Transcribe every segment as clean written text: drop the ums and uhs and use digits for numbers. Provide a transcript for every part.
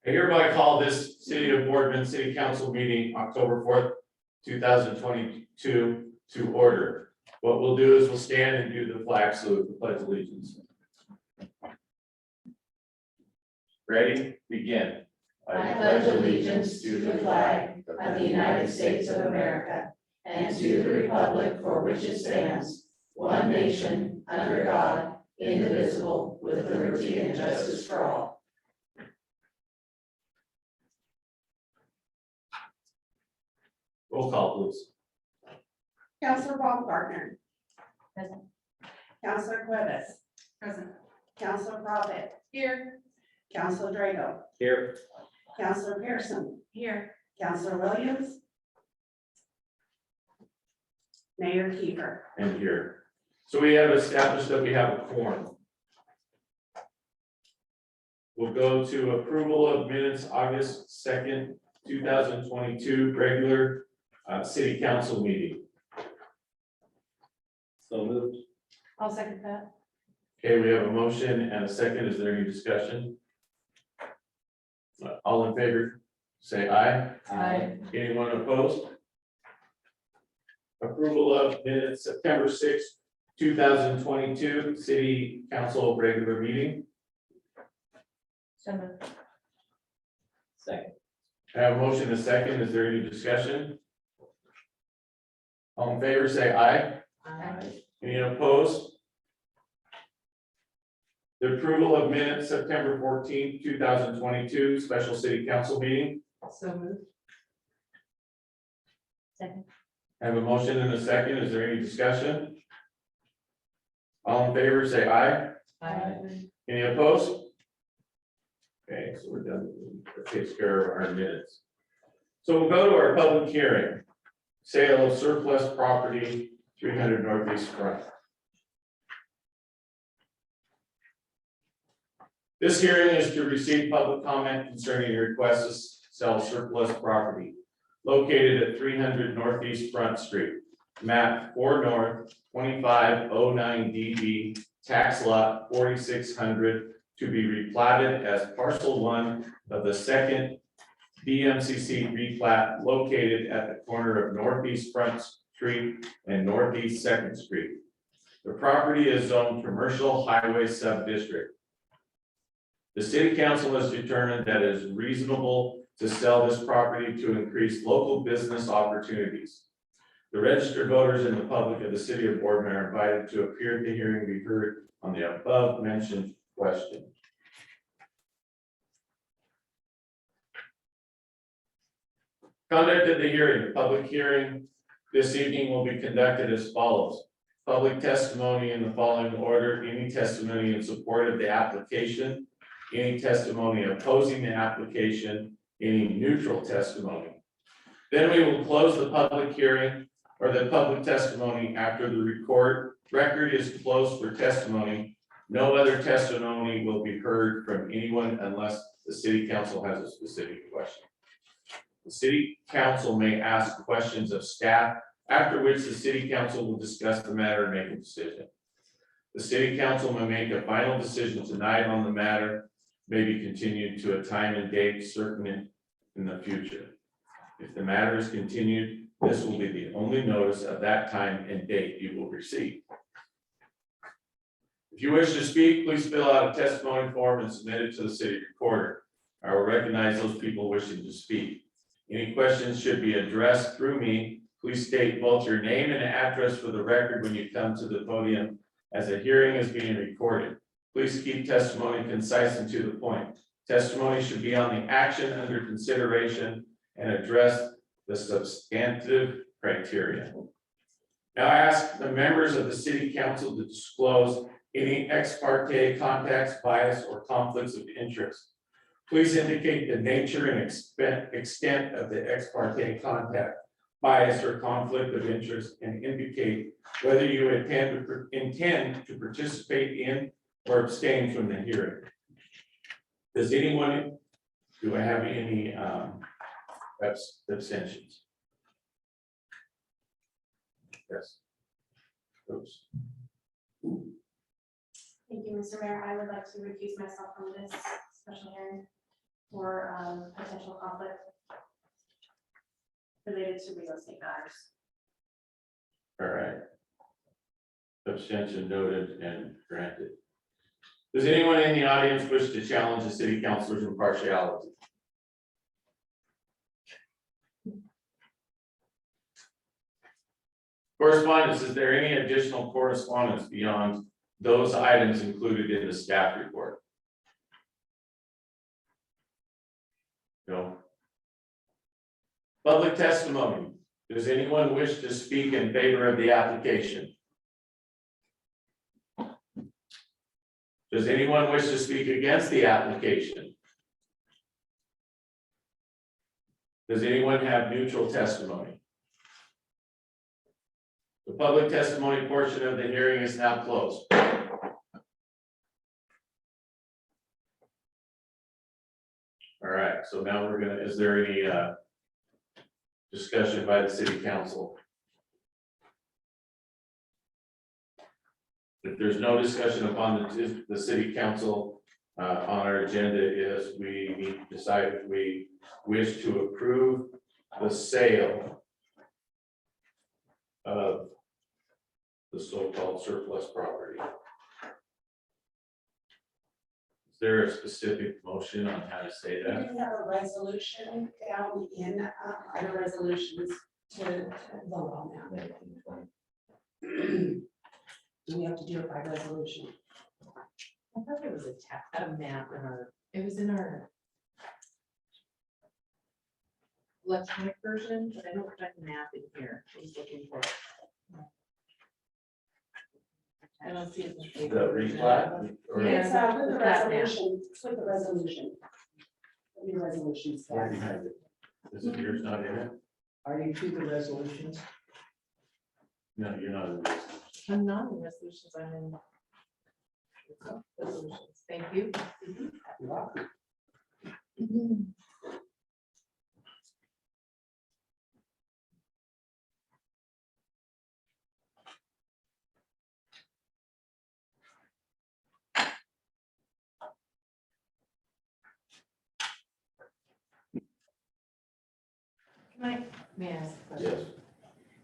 I hereby call this City of Boardman City Council meeting October 4th, 2022 to order. What we'll do is we'll stand and do the flag salute, the pledge of allegiance. Ready? Begin. I pledge allegiance to the flag of the United States of America and to the republic for which it stands, one nation, under God, indivisible, with liberty and justice for all. Roll call, please. Counselor Bob Gardner. Present. Counselor Cuevas. Present. Counselor Prophet. Here. Counselor Drago. Here. Counselor Pearson. Here. Counselor Williams. Mayor Kiefer. And here. So we have established that we have a quorum. We'll go to approval of minutes, August 2nd, 2022, regular city council meeting. So moved. I'll second that. Okay, we have a motion and a second. Is there any discussion? All in favor, say aye. Aye. Anyone opposed? Approval of minutes, September 6th, 2022, city council regular meeting. So moved. Second. I have a motion and a second. Is there any discussion? All in favor, say aye. Aye. Any opposed? The approval of minutes, September 14th, 2022, special city council meeting. So moved. Second. I have a motion and a second. Is there any discussion? All in favor, say aye. Aye. Any opposed? Okay, so we're done. That takes care of our minutes. So we'll go to our public hearing. Sale of surplus property, 300 Northeast Front. This hearing is to receive public comment concerning your request to sell surplus property located at 300 Northeast Front Street, map 4 North, 2509 DB, tax lot 4600, to be replatted as parcel 1 of the second DMCC replat located at the corner of Northeast Front Street and Northeast Second Street. The property is zoned commercial highway sub-district. The city council has determined that it is reasonable to sell this property to increase local business opportunities. The registered voters and the public of the city of Boardman are invited to appear at the hearing and be heard on the above mentioned question. Conduct of the hearing. The public hearing this evening will be conducted as follows. Public testimony in the following order: any testimony in support of the application, any testimony opposing the application, any neutral testimony. Then we will close the public hearing or the public testimony after the record is closed for testimony. No other testimony will be heard from anyone unless the city council has a specific question. The city council may ask questions of staff, after which the city council will discuss the matter and make a decision. The city council may make a final decision tonight on the matter, may be continued to a time and date certain in the future. If the matter is continued, this will be the only notice of that time and date you will receive. If you wish to speak, please fill out a testimony form and submit it to the city recorder. I will recognize those people wishing to speak. Any questions should be addressed through me. Please state both your name and address for the record when you come to the podium, as the hearing is being recorded. Please keep testimony concise and to the point. Testimony should be on the action under consideration and address the substantive criteria. Now I ask the members of the city council to disclose any ex parte contacts, bias, or conflicts of interest. Please indicate the nature and extent of the ex parte contact, bias, or conflict of interest, and indicate whether you intend to participate in or abstain from the hearing. Does anyone, do I have any abstentions? Yes. Oops. Thank you, Mr. Mayor. I would like to recuse myself from this special hearing. for potential conflict related to real estate matters. All right. Abstention noted and granted. Does anyone in the audience wish to challenge the city councilor's impartiality? Correspondence, is there any additional correspondence beyond those items included in the staff report? No. Public testimony. Does anyone wish to speak in favor of the application? Does anyone wish to speak against the application? Does anyone have neutral testimony? The public testimony portion of the hearing is now closed. All right, so now we're gonna, is there any discussion by the city council? If there's no discussion upon the city council on our agenda, is we need to decide if we wish to approve the sale of the so-called surplus property. Is there a specific motion on how to say We that? do have a resolution down in our resolutions to vote on that. Do we have to do it by resolution? I thought there was a map in our, it was in our electronic version, but I don't find the map in here. I was looking for it. I don't see it. in The replat? Or- Yeah. It's with the That map. resolution, it's with the resolution. The resolutions. Where behind it? Is it yours not in it? Are you to the resolutions? No, you're not in this. I'm not in resolutions, I'm in resolutions. Thank you. May I ask a question?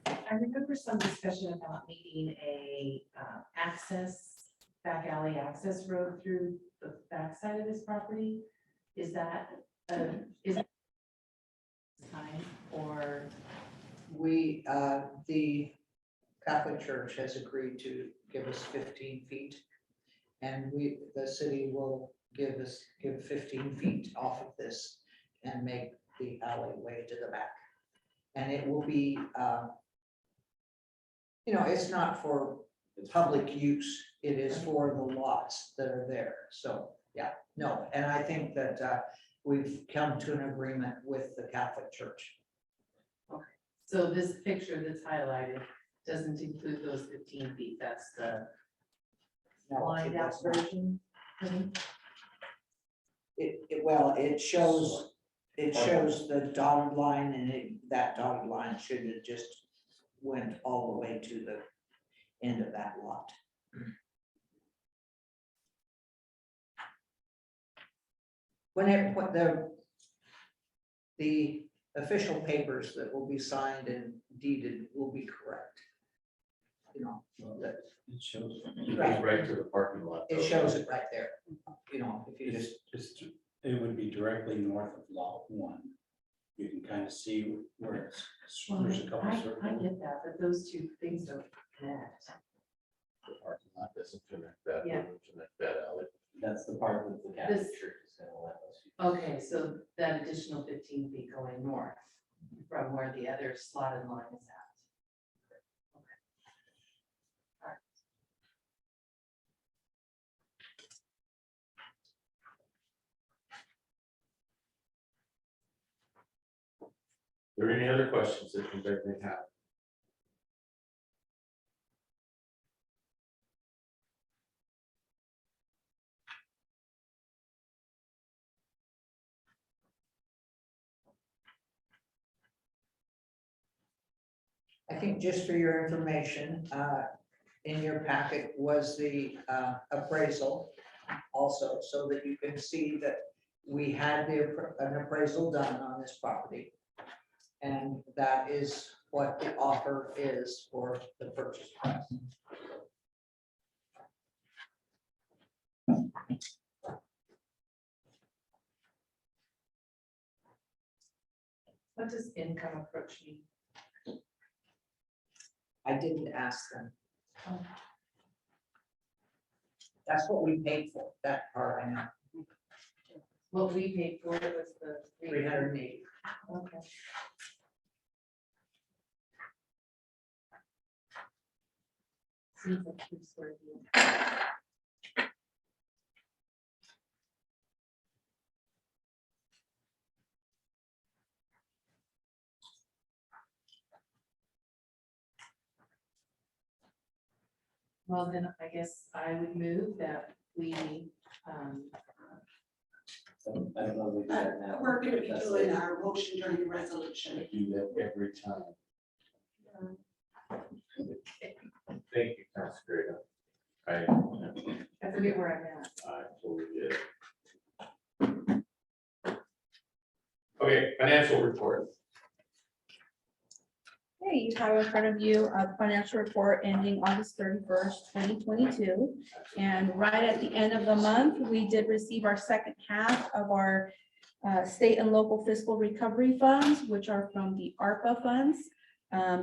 Yes. I remember some discussion about needing a back alley access road through the backside of this property. Is that, is it time or? We, the Catholic Church has agreed to give us 15 feet. And the city will give 15 feet off of this and make the alleyway to the back. And it will be, it's not for public use, it is for the lots that are there. So, yeah, no, and I think that we've come to an agreement with the Catholic Church. So this picture that's highlighted doesn't include those 15 feet, that's the No, lined out it's not. version. It shows the dotted line, and that dotted line should have just went all the way to the end of that lot. When the official papers that will be signed and deeded will be correct. That It shows. It goes right to the parking lot. it shows it right there, if you just. It would be directly north of lot 1. You can kind of see where it's, there's a couple I circles. get that, but those two things don't connect. The parking lot doesn't connect that, Yeah. doesn't connect that alley. That's the part that the Catholic This- Church is gonna let us. Okay, so that additional 15 feet going north from where the other slotted line is at. Okay. All right. Are there any other questions that you may have? I think just for your information, in your packet was the appraisal also, so that you can see that we had an appraisal done on this property. And that is what the offer is for the purchase price. What does income approach mean? I didn't ask them. Oh. That's what we paid for, that part I know, What we paid for it was the. 380. Okay. Seems like two square feet. Well, then I guess I would move that we, So I don't know if we do that now. We're gonna be That's doing later. our motion during the resolution. I do that every time. Thank you, Councilor Grego. I forget where I'm at. I totally did. Okay, financial report. Okay, you have in front of you a financial report ending August 31st, 2022. And right at the end of the month, we did receive our second half of our state and local fiscal recovery funds, which are from the ARPA funds.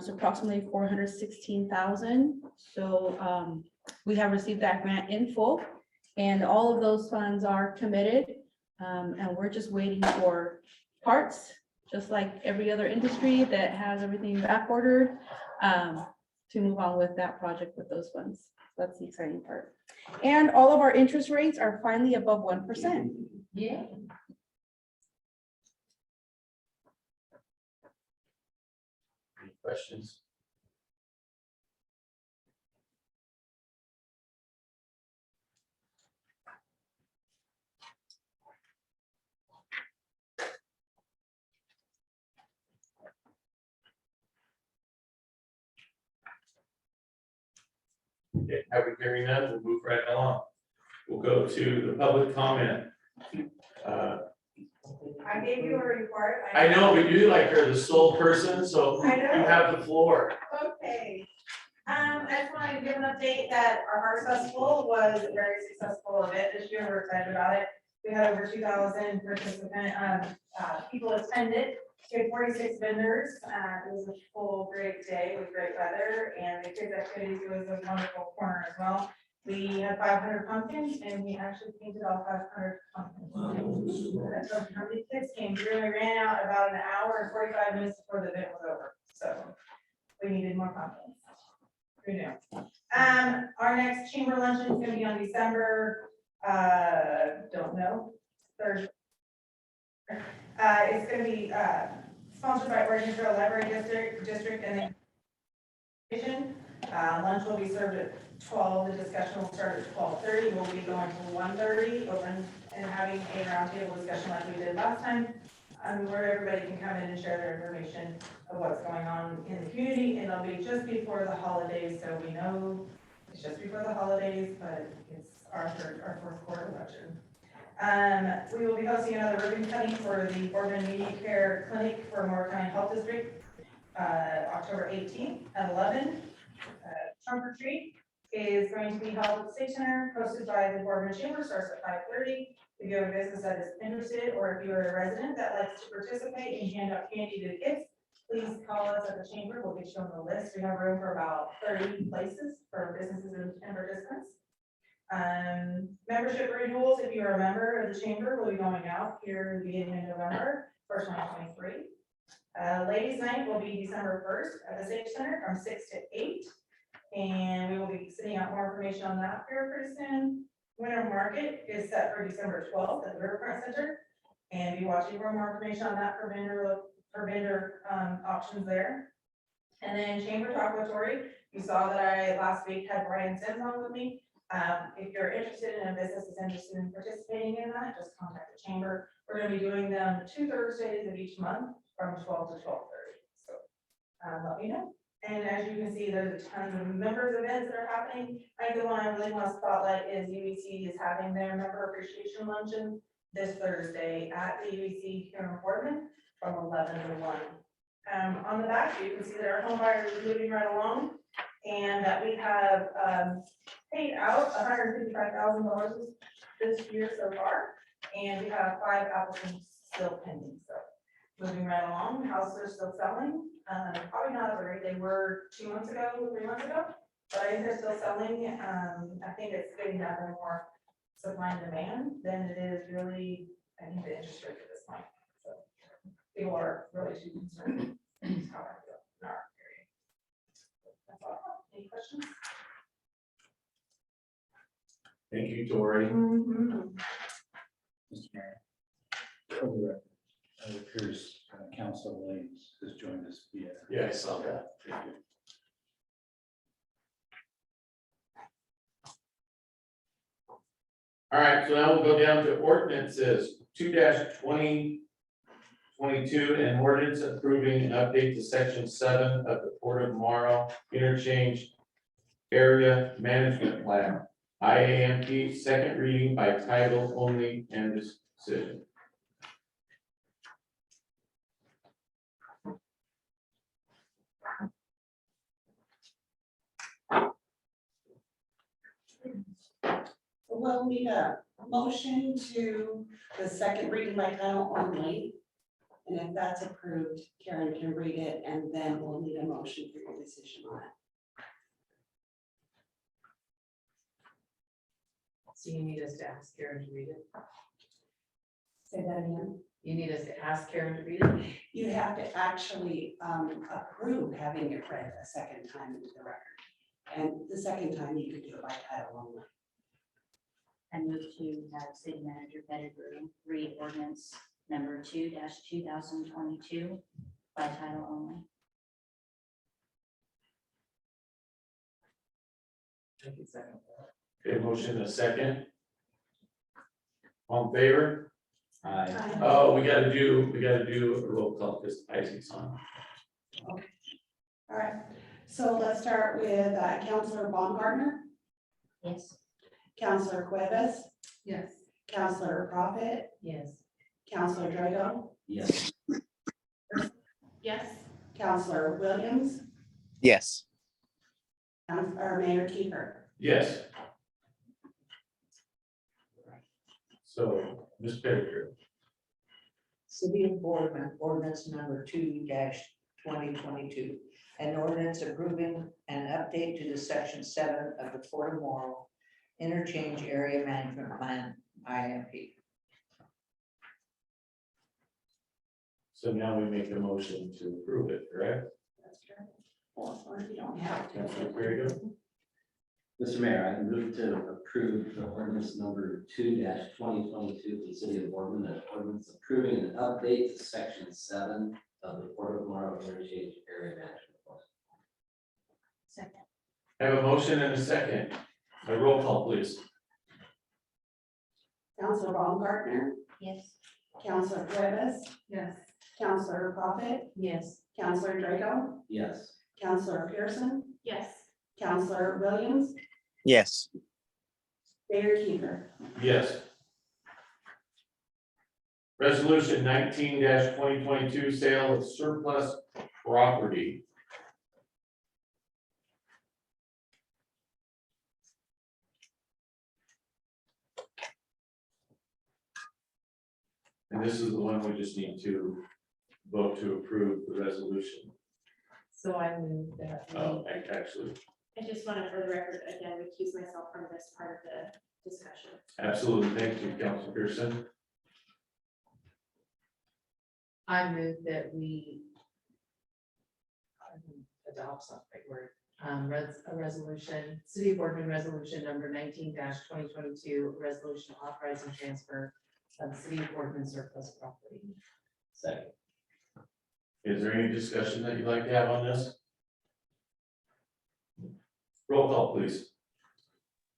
So approximately 416,000. So we have received that grant in full, and all of those funds are committed. And we're just waiting for parts, just like every other industry that has everything back ordered, to move on with that project with those funds. That's the exciting part. And all of our interest rates are finally above 1%. Yeah. Any questions? Okay, have we hearing none, we'll move right along. We'll go to the public comment. I gave you a report. I know, but you like are the sole person, so I you know. have the floor. Okay. I just wanted to give an update that our Hearts Festival was a very successful event this year. We're excited about it. We had over 2,000 people attended. We had 46 vendors. It was a full, great day with great weather, and the kids' activities was a wonderful corner as well. We had 500 pumpkins, and we actually painted all 500 pumpkins. That tells you how many kids came through. We ran out about an hour and 45 minutes before the event was over, so we needed more pumpkins. Who knew? Our next chamber luncheon is gonna be on December, don't know, Thursday. It's gonna be, sponsored by Oregon Trail Library District and then lunch will be served at 12, the discussion will start at 12:30, we'll be going to 1:30, open and having a roundtable discussion like we did last time, where everybody can come in and share their information of what's going on in the community, and it'll be just before the holidays, so we know it's just before the holidays, but it's our fourth quarter election. We will be hosting another ribbon cutting for the Boardman Media Care Clinic for Moore County Health District, October 18th at 11. Trunk or treat is going to be held at the State Center, hosted by the Boardman Chamber, starts at 5:30. If you have a business that is interested, or if you're a resident that likes to participate and hand out candy to the kids, please call us at the chamber. We'll get you on the list. We have room for about 30 places for businesses and participants. Membership renewals, if you're a member of the chamber, will be going out here in the beginning of November for 2023. Ladies' night will be December 1st at the State Center from 6 to 8. And we will be sending out more information on that here pretty soon. Winter Market is set for December 12th at the Riverfront Center. And be watching for more information on that for vendor options there. And then Chamber Talkatory, you saw that I last week had Brian Sims on with me. If you're interested in a business is interested in participating in that, just contact the chamber. We're going to be doing them 2 Thursdays of each month from 12 to 12:30. So let me know. And as you can see, there's a ton of members events that are happening. I think the one I really want to spotlight is UEC is having their member appreciation luncheon this Thursday at the ABC here in Boardman from 11 to 1. On the back, you can see that our home buyers are moving right along and that we have paid out $155,000 this year so far. And we have 5 applicants still pending, so moving right along. Houses are still selling, probably not at the rate they were 2 months ago, 3 months ago, but I think they're still selling. I think it's getting down to more supply and demand than it is really, I think, the interest rate at this point. So people are really too concerned. That's how I feel in our area. That's all. Any questions? Thank you, Tori. Mm-hmm. Mr. Mayor. For the record, it appears Councilor Williams has joined us via. Yeah, I saw that. All right, so now we'll go down to ordinances 2-2022, and ordinance approving an update to section 7 of the Port of Morrow Interchange Area Management Plan. IAMP, second reading by title only and decision. We'll need a motion to the second reading by title only. And if that's approved, Karen can read it, and then we'll need a motion for your decision on it. So you need us to ask Karen to read it? Say that again. You need us to ask Karen to read it? You have to actually approve having it read a second time into the record. And the second time you could do it by title only. I move to have city manager Pettigrew read ordinance number 2-2022 by title only. Okay, motion a second. All in favor? Aye. Oh, we gotta do a roll call because Isaac's on. All right, so let's start with Councilor Baumgartner, Yes. Councilor Cuevas, Yes. Councilor Prophet, Yes. Councilor Drago, Yes. Yes. Councilor Williams, Yes. or Mayor Kiefer. Yes. So, Ms. Pettigrew. City of Boardman, ordinance number 2-2022. An ordinance approving an update to the section 7 of the Port of Morrow Interchange Area Management Plan, IMP. So now we make a motion to approve it, correct? That's correct. Or you don't have to. Very good. Mr. Mayor, I move to approve the ordinance number 2-2022 for the city of Boardman, an ordinance approving an update to section 7 of the Port of Morrow Interchange Area Management Plan. Second. Have a motion and a second. A roll call, please. Councilor Baumgartner, Yes. Councilor Cuevas, Yes. Councilor Prophet, Yes. Councilor Drago, Yes. Councilor Pearson, Yes. Councilor Williams, Yes. Mayor Kiefer. Yes. Resolution 19-2022, sale of surplus property. And this is the one we just need to vote to approve the resolution. So I move that. Oh, actually, I just wanted for the record, again, recuse myself from this part of the discussion. absolutely. Thank you, Councilor Pearson. I move that we adopt something word, a resolution, City of Boardman resolution number 19-2022, resolution authorizing transfer of City of Boardman surplus property. Second. Is there any discussion that you'd like to have on this? Roll call, please.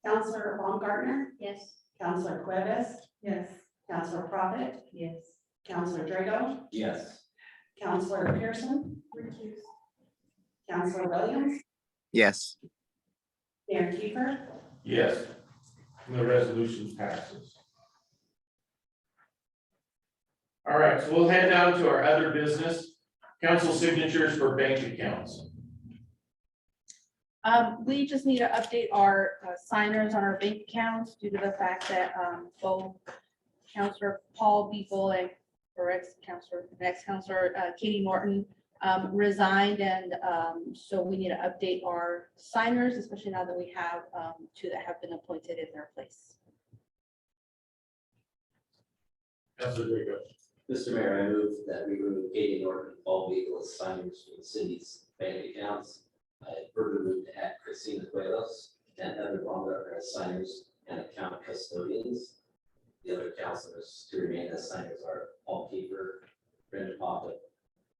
Councilor Baumgartner, Yes. Councilor Cuevas, Yes. Councilor Prophet, Yes. Councilor Drago, Yes. Councilor Pearson, Recuse. Councilor Williams, Yes. Mayor Kiefer. Yes. And the resolution passes. All right, so we'll head down to our other business, council signatures for bank accounts. We just need to update our signers on our bank accounts due to the fact that both Counselor Paul Beeple and ex-counselor Katie Norton resigned, and so we need to update our signers, especially now that we have two that have been appointed in their place. Councilor Rico. Mr. Mayor, I move that we remove Katie Norton and Paul Beagle as signers for the city's bank accounts. I further move to add Christina Cuevas and Heather Baumgartner as signers and account custodians. The other councilors to remain as signers are Paul Kiefer, Brenda Poppett,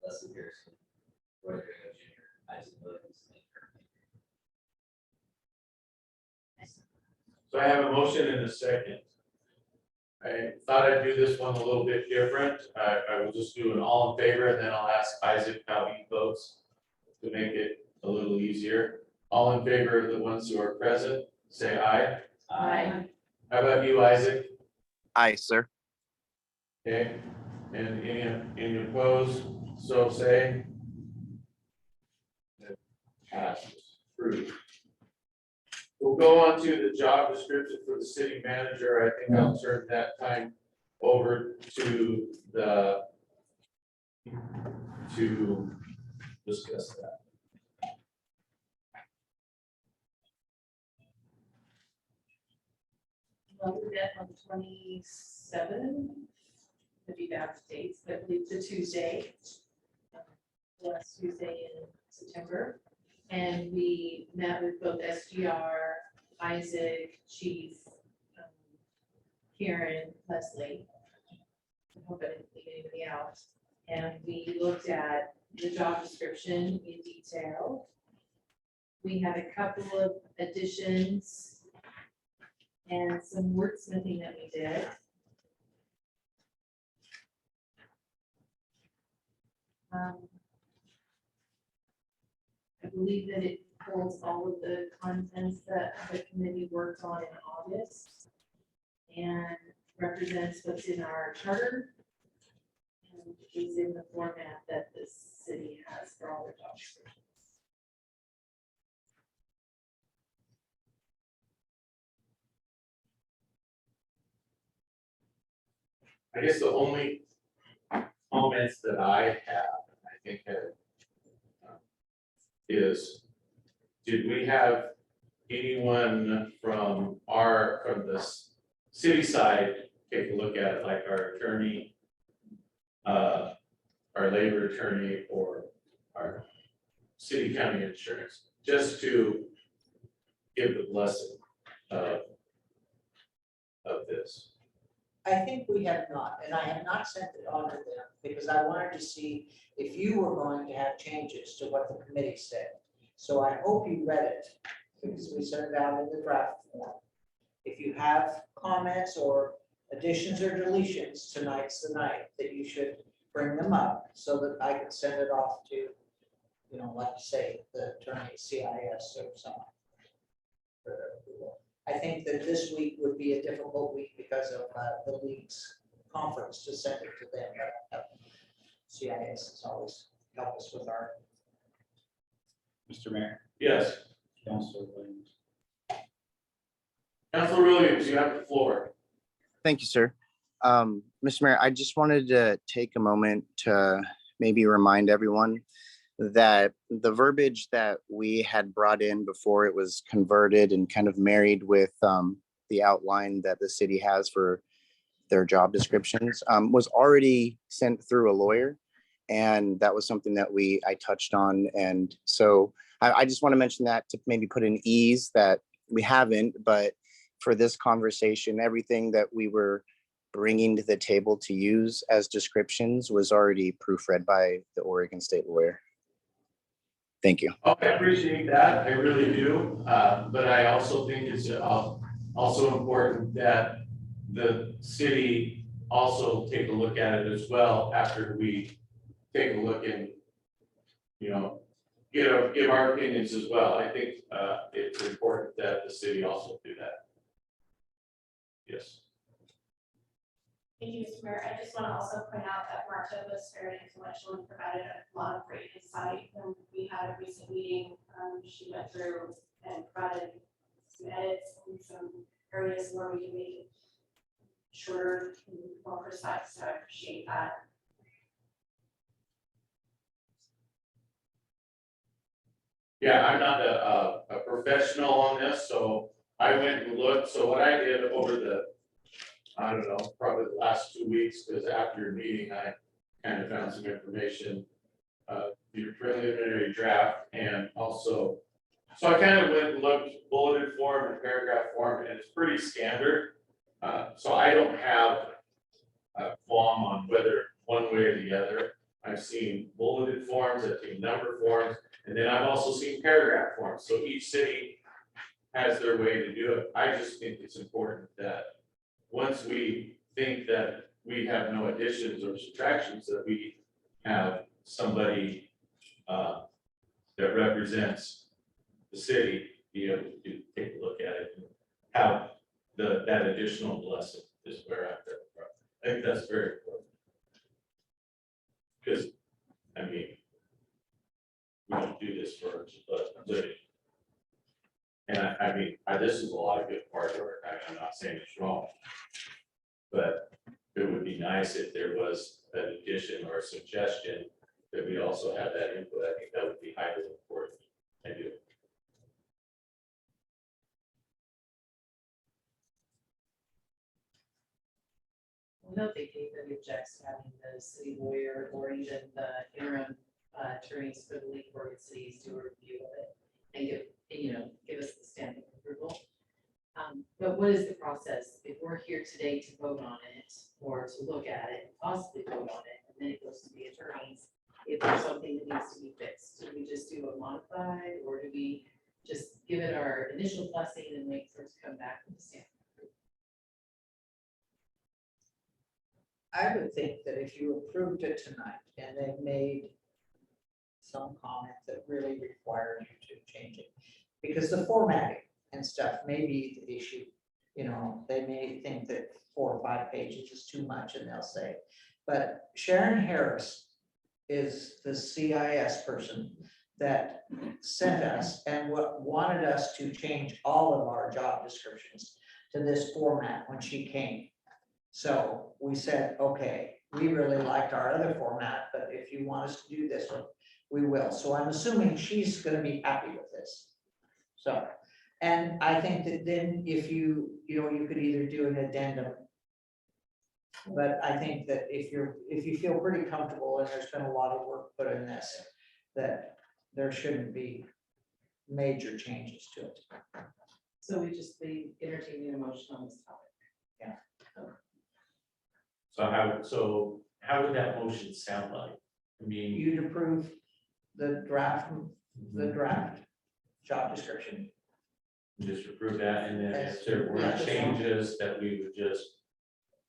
Leslie Pearson, Roy Drago Jr., Isaac Williams, and Kurt Baker. So I have a motion and a second. I thought I'd do this one a little bit different. I will just do an all in favor, and then I'll ask Isaac how he votes to make it a little easier. All in favor of the ones who are present, say aye. Aye. How about you, Isaac? Aye, sir. Okay, and any opposed, so say. It passes. Approved. We'll go on to the job description for the city manager. I think I'll turn that time over to to discuss that. Well, we met on 27, to be back to dates, but I believe the Tuesday, last Tuesday in September. And we met with both SGR, Isaac, Chief, Karen, Leslie. I hope I didn't leave anybody out. And we looked at the job description in detail. We had a couple of additions and some wordsmithing that we did. I believe that it holds all of the contents that the committee worked on in August and represents what's in our charter and is in the format that the city has for all their job descriptions. I guess the only comments that I have, I think, is, did we have anyone from the city side take a look at it, like our attorney, our labor attorney, or our city county insurance, just to give the blessing of this? I think we have not, and I have not sent it on to them because I wanted to see if you were going to have changes to what the committee said. So I hope you read it because we sent it out in the draft form. If you have comments or additions or deletions, tonight's the night that you should bring them up so that I can send it off to, you know, like you say, the attorney, CIS or someone. for their approval. I think that this week would be a difficult week because of the league's conference to send it to them. But CIS has always helped us with our. Mr. Mayor, Yes, Councilor Williams. Councilor Williams, you have the floor. Thank you, sir. Mr. Mayor, I just wanted to take a moment to maybe remind everyone that the verbiage that we had brought in before it was converted and kind of married with the outline that the city has for their job descriptions was already sent through a lawyer. And that was something that I touched on. And so I just want to mention that to maybe put in ease that we haven't, but for this conversation, everything that we were bringing to the table to use as descriptions was already proofread by the Oregon State lawyer. Thank you. Oh, I appreciate that, I really do, but I also think it's also important that the city also take a look at it as well after we take a look and, you know, give our opinions as well. I think it's important that the city also do that. Yes. Thank you, Mr. Mayor. I just want to also point out that Marta was very influential and provided a lot of great insight. When we had a recent meeting, she went through and provided some edits and some areas where we can make it shorter and more precise, so I appreciate that. Yeah, I'm not a professional on this, so I went and looked, so what I did over the, I don't know, probably the last 2 weeks, because after your meeting, I kind of found some information, your preliminary draft, and also, so I kind of went and looked bulleted form and paragraph form, and it's pretty standard. So I don't have a qualm on whether one way or the other. I've seen bulleted forms, I've seen number forms, and then I've also seen paragraph forms, so each city has their way to do it. I just think it's important that once we think that we have no additions or subtractions, that we have somebody that represents the city be able to take a look at it and have that additional blessing is where I'm coming from. I think that's very important. Because, I mean, we don't do this for a living. And I mean, this is a lot of good hard work. I'm not saying it's wrong. But it would be nice if there was an addition or a suggestion that we also have that input. I think that would be highly important. I do. I don't think anybody objects to having the city lawyer or even the interim attorneys for the League of Oregon Cities do a review of it and give us the stamp of approval. But what is the process? If we're here today to vote on it or to look at it, possibly vote on it, and then it goes to the attorneys, if there's something that needs to be fixed, do we just do a modified, or do we just give it our initial blessing and wait for it to come back with the stamp? I would think that if you approved it tonight and they made some comment that really required you to change it, because the formatting and stuff may be the issue. You know, they may think that 4 or 5 pages is too much and they'll say, but Sharon Harris is the CIS person that sent us and wanted us to change all of our job descriptions to this format when she came. So we said, okay, we really liked our other format, but if you want us to do this one, we will. So I'm assuming she's gonna be happy with this. So, and I think that then if you could either do an addendum. But I think that if you feel pretty comfortable and there's been a lot of work put in this, that there shouldn't be major changes to it. So we just be entertaining a motion on this topic. So how would that motion sound like? I mean, You'd approve the draft job description. just approve that, and then if there were Yeah. changes that we would just,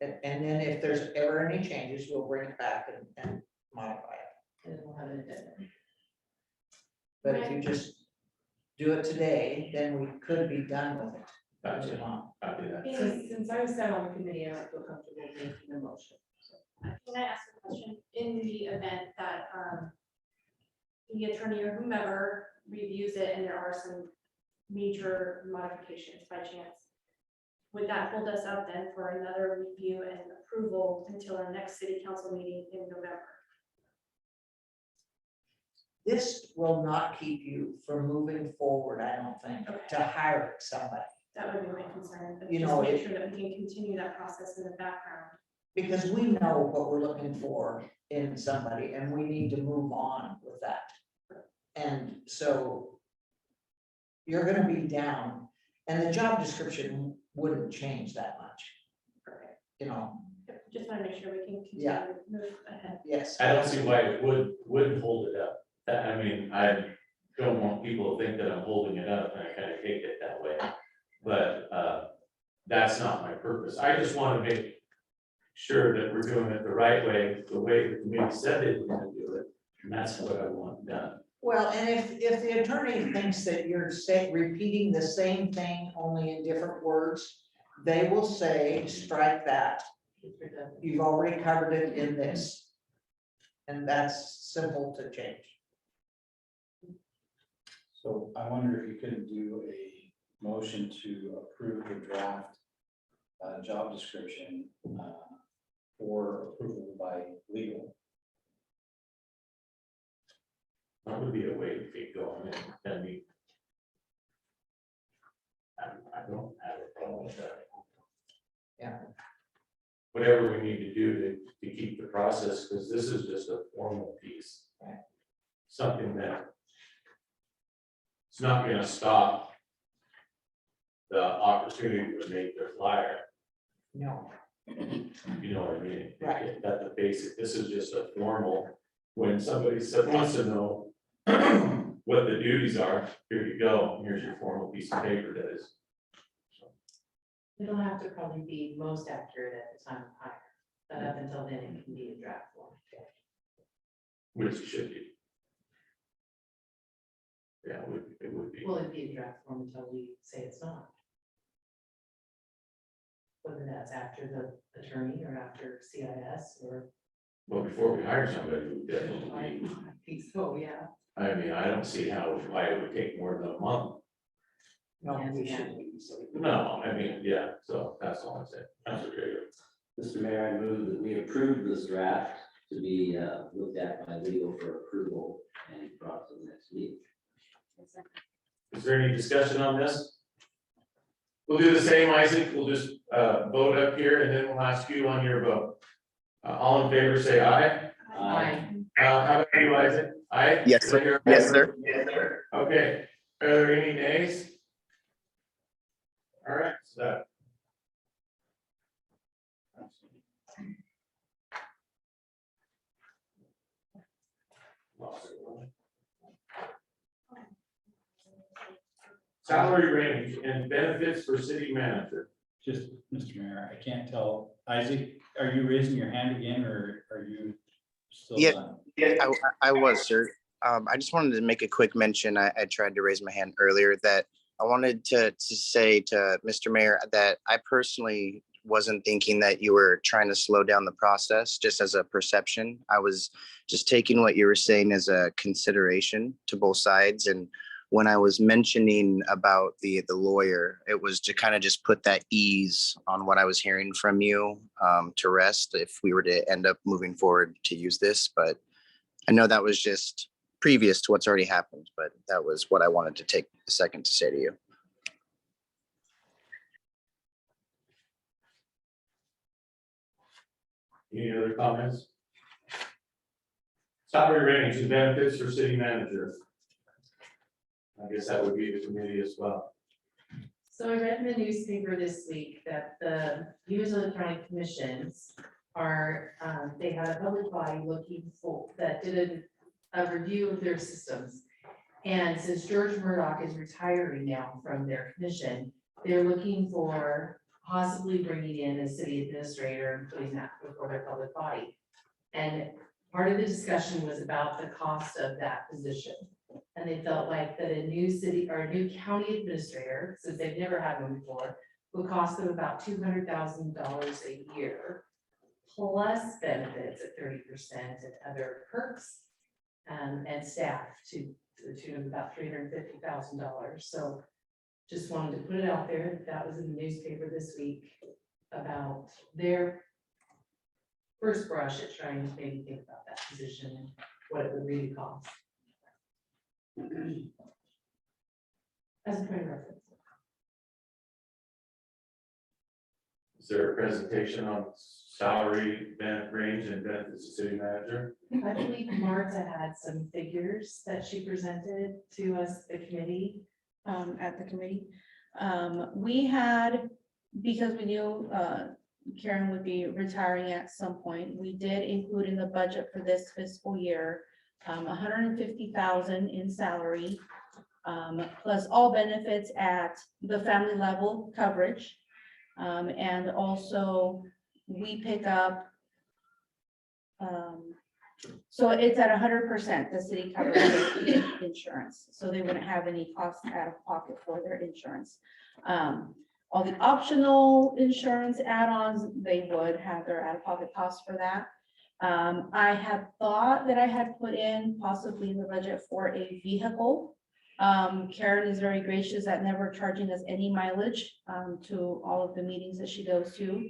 And then if there's ever any changes, we'll bring it back and modify it. And we'll have an addendum. But if you just do it today, then we could be done with it. gotcha, Tomorrow. copy that. Since I was sat on the committee, I don't feel comfortable making a motion. Can I ask a question? In the event that the attorney or whomever reviews it and there are some major modifications by chance, would that hold us up then for another review and approval until our next city council meeting in November? This will not keep you from moving forward, I don't think, to hire somebody. That would be my concern, but You just know, make sure that we can continue that process in the background. Because we know what we're looking for in somebody and we need to move on with that. And so you're gonna be down and the job description wouldn't change that much, Perfect. you know, Just want to make sure we can continue Yeah. to move ahead. yes. I don't see why it wouldn't hold it up. That, I mean, I don't want people to think that I'm holding it up, and I kind of hate it that way. But that's not my purpose. I just want to make sure that we're doing it the right way, the way the committee said they were going to do it, and that's what I want done. Well, and if the attorney thinks that you're repeating the same thing only in different words, they will say, strike that. It's redundant. You've already covered it in this. And that's simple to change. So I wonder if you could do a motion to approve the draft job description for approval by legal. That would be a way to get going, and we. I don't have a problem with that. Yeah. Whatever we need to do to keep the process, because this is just a formal piece. Right. Something that. It's not gonna stop. The opportunity to make their flyer, No. you know what I mean? Right. That's the basic, this is just a formal, when somebody wants to know. What the duties are, here you go, here's your formal piece of paper that is. It'll have to probably be most accurate at the time of hire, but up until then, it can be a draft form. Which it should be. Yeah, it would be. Well, it'd be a draft form until we say it's not. Whether that's after the attorney or after CIS or. Well, before we hire somebody, we I definitely, think so, yeah. I mean, I don't see why it would take more than a month. No, we Yeah. shouldn't. No, I mean, yeah, so that's all I'm saying. That's okay. Mr. Mayor, I move that we approve this draft to be looked at by legal for approval and brought to the next meeting. Is there any discussion on this? We'll do the same, Isaac. We'll just vote up here and then we'll ask you on your vote. All in favor, say aye. How about you, Isaac? Aye? Yes, sir. Yes, sir. Yes, sir. Okay, are there any nays? All right, so. Salary range and benefits for city manager. Just, Mr. Mayor, I can't tell. Isaac, are you raising your hand again or are you still? Yeah. I was, sir. I just wanted to make a quick mention. I tried to raise my hand earlier that I wanted to say to Mr. Mayor that I personally wasn't thinking that you were trying to slow down the process just as a perception. I was just taking what you were saying as a consideration to both sides. And when I was mentioning about the lawyer, it was to kind of just put that ease on what I was hearing from you to rest if we were to end up moving forward to use this. But I know that was just previous to what's already happened, but that was what I wanted to take a second to say to you. Any other comments? Salary range and benefits for city manager. I guess that would be the committee as well. So I read in the newspaper this week that the U.S. Electronic Commissions are, they had a public body looking for, that did a review of their systems. And since George Murdoch is retiring now from their commission, they're looking for possibly bringing in a city administrator and putting that before their public body. And part of the discussion was about the cost of that position. And they felt like that a new city or a new county administrator, since they've never had one before, would cost them about $200,000 a year, plus benefits at 30% and other perks, and staff to the tune of about $350,000. So just wanted to put it out there. That was in the newspaper this week about their first brush at trying to maybe think about that position and what it would really cost. As a point of reference. Is there a presentation on salary range and benefits of city manager? I believe Marta had some figures that she presented to us, the committee. At the committee. We had, because we knew Karen would be retiring at some point, we did include in the budget for this fiscal year $150,000 in salary, plus all benefits at the family level coverage. And also we pick up, so it's at 100%, the city covers the insurance, so they wouldn't have any costs out of pocket for their insurance. all the optional insurance add-ons, they would have their out-of-pocket costs for that. I had thought that I had put in possibly in the budget for a vehicle. Karen is very gracious at never charging us any mileage, to all of the meetings that she goes to.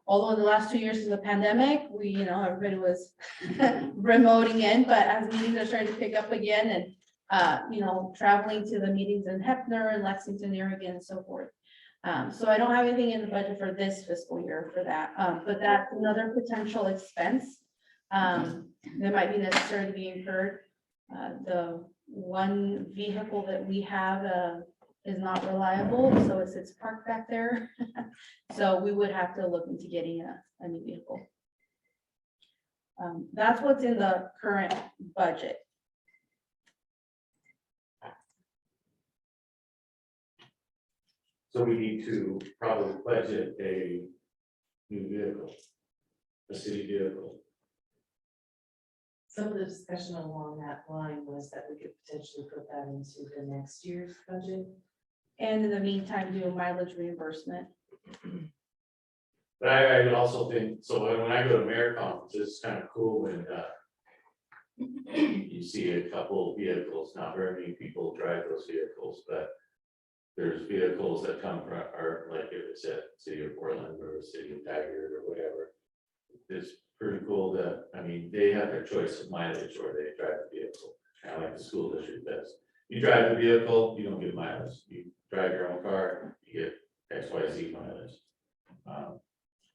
Although the last 2 years of the pandemic, we, everybody was remoting in, but as meetings are starting to pick up again and, traveling to the meetings in Hefner and Lexington area and so forth. So I don't have anything in the budget for this fiscal year for that, but that's another potential expense that might be necessary to be incurred. The one vehicle that we have is not reliable, so it sits parked back there. So we would have to look into getting a new vehicle. That's what's in the current budget. So we need to probably budget a new vehicle, a city vehicle. Some of the discussion along that line was that we could potentially put that into the next year's budget. And in the meantime, do a mileage reimbursement. But I would also think, so when I go to mayor conferences, it's kind of cool when you see a couple of vehicles, not very many people drive those vehicles, but there's vehicles that come from, or like if it's at City of Portland or City of Tigard or whatever. It's pretty cool that, they have their choice of mileage or they drive the vehicle, kind of like the school district does. You drive the vehicle, you don't get mileage. You drive your own car, you get XYZ mileage.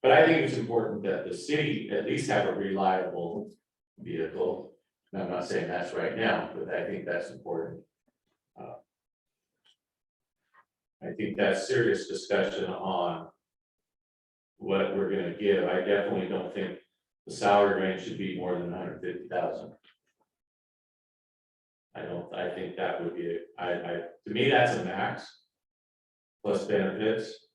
But I think it's important that the city at least have a reliable vehicle. And I'm not saying that's right now, but I think that's important. I think that's serious discussion on what we're gonna give. I definitely don't think the salary range should be more than 150,000. I think that would be, to me, that's a max. Plus benefits.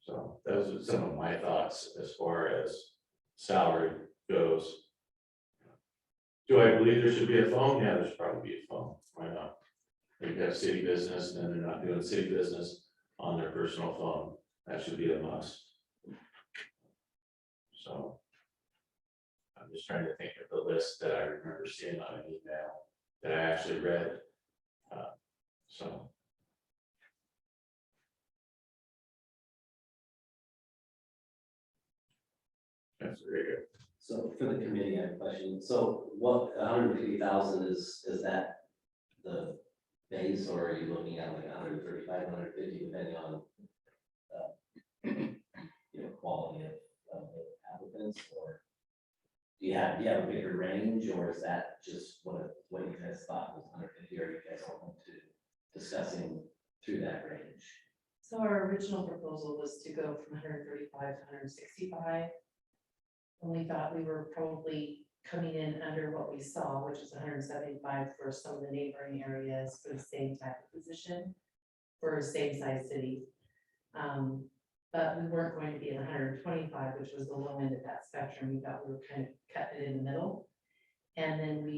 So those are some of my thoughts as far as salary goes. Do I believe there should be a phone? Yeah, there should probably be a phone. Why not? You have city business and they're not doing city business on their personal phone. That should be a must. So. I'm just trying to think of the list that I remember seeing on an email that I actually read. So. That's very good. So for the committee, I have a question. So what, 150,000 is that the base, or are you looking at like 135, 150, depending on, quality of the applicants, or do you have a bigger range, or is that just what you guys thought was 150, or are you guys open to discussing through that range? So our original proposal was to go from 135 to 165. And we thought we were probably coming in under what we saw, which is 175 for some of the neighboring areas for the same type of position for a same size city. But we weren't going to be at 125, which was the low end of that spectrum. We thought we were kind of cutting it in the middle. And then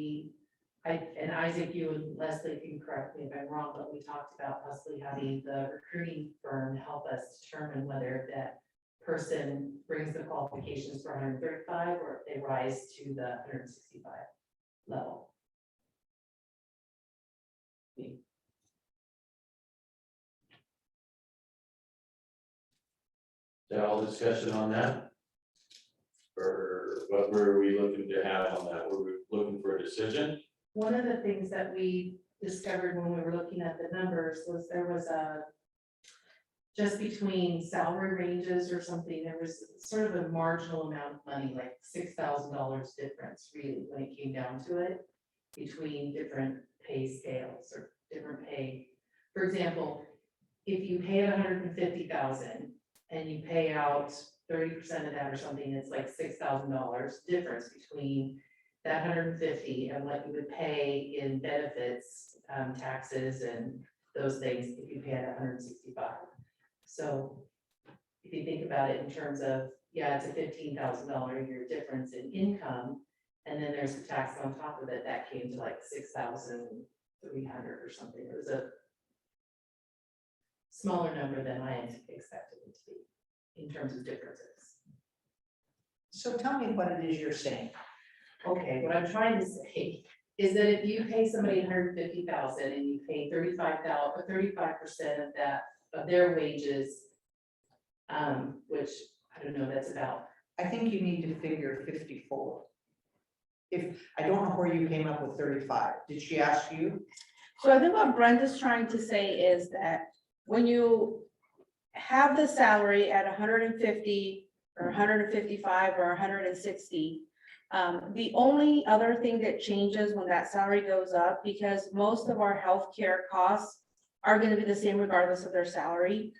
and Isaac, you and Leslie, if you can correct me if I'm wrong, but we talked about possibly having the recruiting firm help us determine whether that person brings the qualifications for 135 or if they rise to the 165 level. Is that all discussion on that? Or what were we looking to have on that? Were we looking for a decision? One of the things that we discovered when we were looking at the numbers was there was just between salary ranges or something, there was sort of a marginal amount of money, like $6,000 difference really when it came down to it between different pay scales or different pay. For example, if you pay 150,000 and you pay out 30% of that or something, it's like $6,000 difference between that 150 and what you would pay in benefits, taxes and those things if you pay at 165. So if you think about it in terms of, yeah, it's a $15,000 a year difference in income, and then there's the tax on top of it, that came to like 6,300 or something. It was smaller number than I expected it to be in terms of differences. So tell me what it is you're saying. Okay, what I'm trying to say is that if you pay somebody 150,000 and you pay 35% of that, of their wages, which I don't know, that's about, I think you need to figure 54. If, I don't know where you came up with 35. Did she ask you? So I think what Brenda's trying to say is that when you have the salary at 150 or 155 or 160, the only other thing that changes when that salary goes up, because most of our healthcare costs are going to be the same regardless of their salary.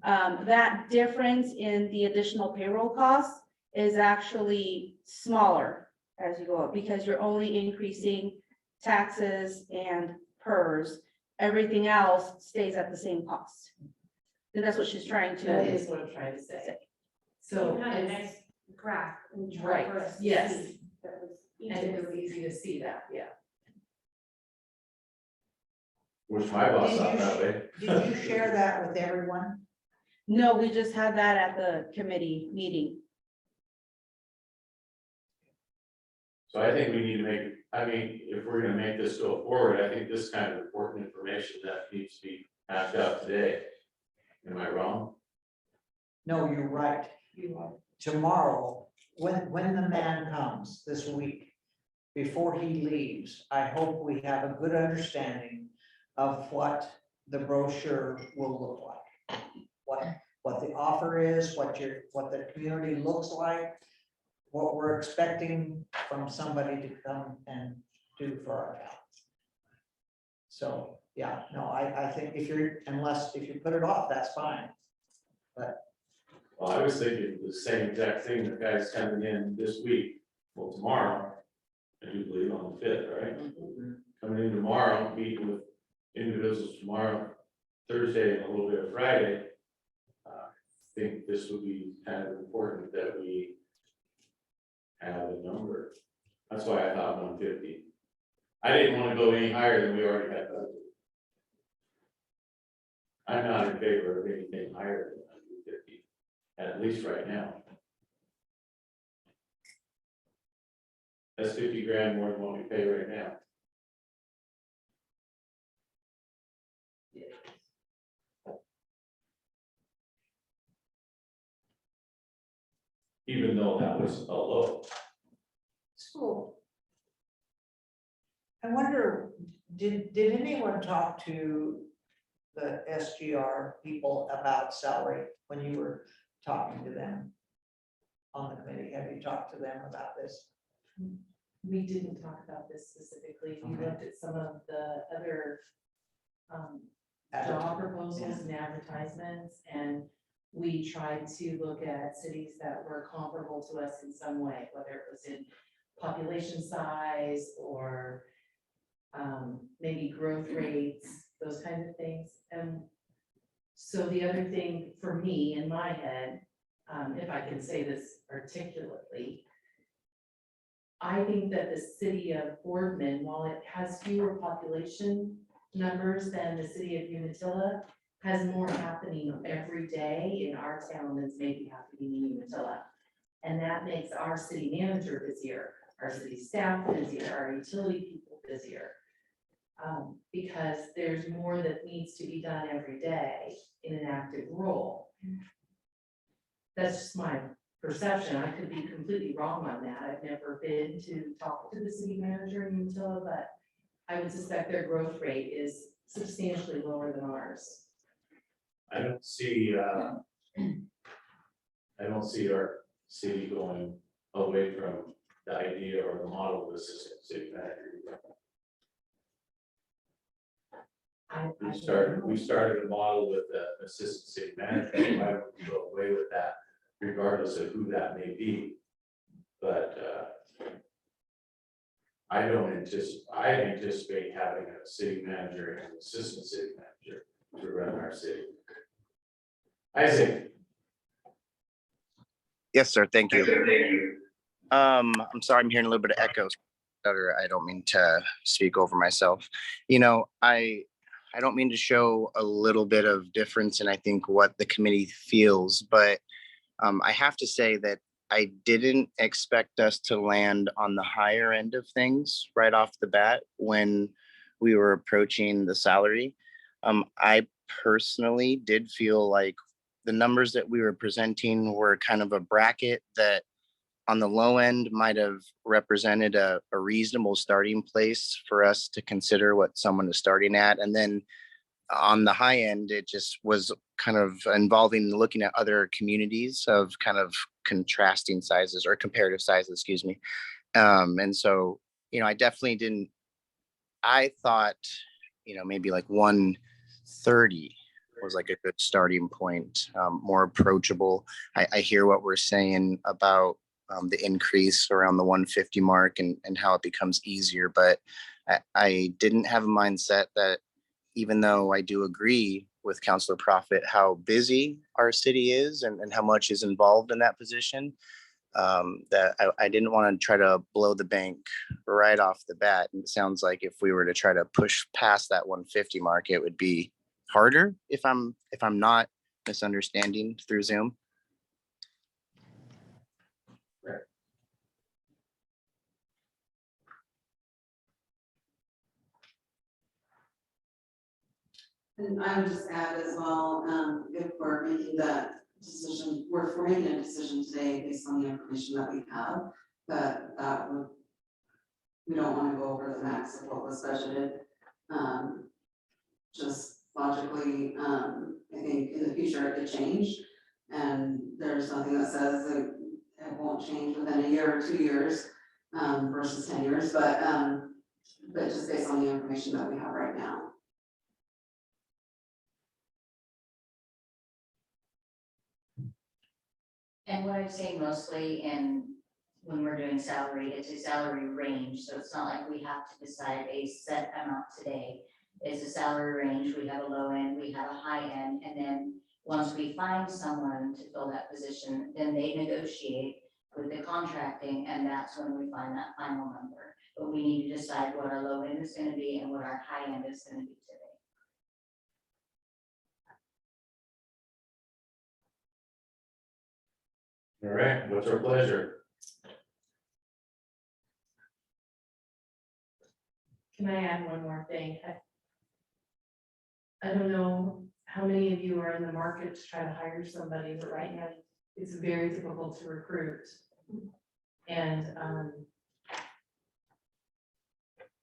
That difference in the additional payroll costs is actually smaller as you go up, because you're only increasing taxes and PERS. Everything else stays at the same cost. And that's what she's trying to. that is what I'm trying to say. So, You had a and- nice graph and chart Right, for us to yes. see. That was easy and it to was see. easy to see that, yeah. Wish my boss Did thought you- that way. Did you share that with everyone? No, we just had that at the committee meeting. So I think we need to make, I mean, if we're gonna make this go forward, I think this kind of important information that needs to be hashed out today. Am I wrong? No, you're right. You are. Tomorrow, when the man comes this week, before he leaves, I hope we have a good understanding of what the brochure will look like. What the offer is, what the community looks like, what we're expecting from somebody to come and do for our town. So, yeah, no, I think if you put it off, that's fine. Well, I was thinking the same exact thing, the guy's coming in this week, well, tomorrow, I do believe on the 5th, right? Coming in tomorrow, meeting with individuals tomorrow, Thursday, and a little bit of Friday. I think this would be kind of important that we have a number. That's why I thought 150. I didn't want to go any higher than we already had budgeted. I'm not in favor of anything higher than 150, at least right now. That's 50 grand more than what we pay right now. Even though that was a low. So I wonder, did anyone talk to the SGR people about salary when you were talking to them on the committee? Have you talked to them about this? We didn't talk about this specifically. We Okay. looked at some of the other job proposals and advertisements, and we tried to look at cities that were comparable to us in some way, whether it was in population size or maybe growth rates, those kinds of things. And so the other thing for me in my head, if I can say this articulately, I think that the city of Boardman, while it has fewer population numbers than the city of Umatilla, has more happening every day in our town than's maybe happening in Umatilla. And that makes our city manager busier, our city staff busier, our utility people busier. Because there's more that needs to be done every day in an active role. That's just my perception. I could be completely wrong on that. I've never been to talk to the city manager in Umatilla, but I would suspect their growth rate is substantially lower than ours. I don't see our city going away from the idea or the model of assistant city manager. We started a model with the assistant city manager. Why would we go away with that, regardless of who that may be? But I anticipate having a city manager and an assistant city manager to run our city. Isaac. Yes, sir. Thank you. I'm sorry, I'm hearing a little bit of echo. I don't mean to speak over myself. You know, I I don't mean to show a little bit of difference in, I think, what the committee feels, but I have to say that I didn't expect us to land on the higher end of things right off the bat when we were approaching the salary. I personally did feel like the numbers that we were presenting were kind of a bracket that on the low end might have represented a reasonable starting place for us to consider what someone is starting at. And then on the high end, it just was kind of involving looking at other communities of kind of contrasting sizes or comparative sizes, excuse me. And so, I definitely didn't, I thought, maybe like 130 was like a good starting point, more approachable. I hear what we're saying about the increase around the 150 mark and how it becomes easier, but I didn't have a mindset that even though I do agree with Councilor Prophet, how busy our city is and how much is involved in that position, that I didn't want to try to blow the bank right off the bat. And it sounds like if we were to try to push past that 150 mark, it would be harder if I'm not misunderstanding through Zoom. And I would just add as well, if we're making that decision, we're making a decision today based on the information that we have, that would, we don't want to go over the max of what was budgeted. Just logically, I think in the future it could change, and there's nothing that says that it won't change within a year or 2 years, versus 10 years, but just based on the information that we have right now. And what I'd say mostly when we're doing salary, it's a salary range, so it's not like we have to decide a set amount today. It's a salary range, we have a low end, we have a high end, and then once we find someone to fill that position, then they negotiate with the contracting, and that's when we find that final number. But we need to decide what our low end is gonna be and what our high end is gonna be today. All right, what's our pleasure? Can I add one more thing? I don't know how many of you are in the market to try to hire somebody, but right now it's very difficult to recruit. And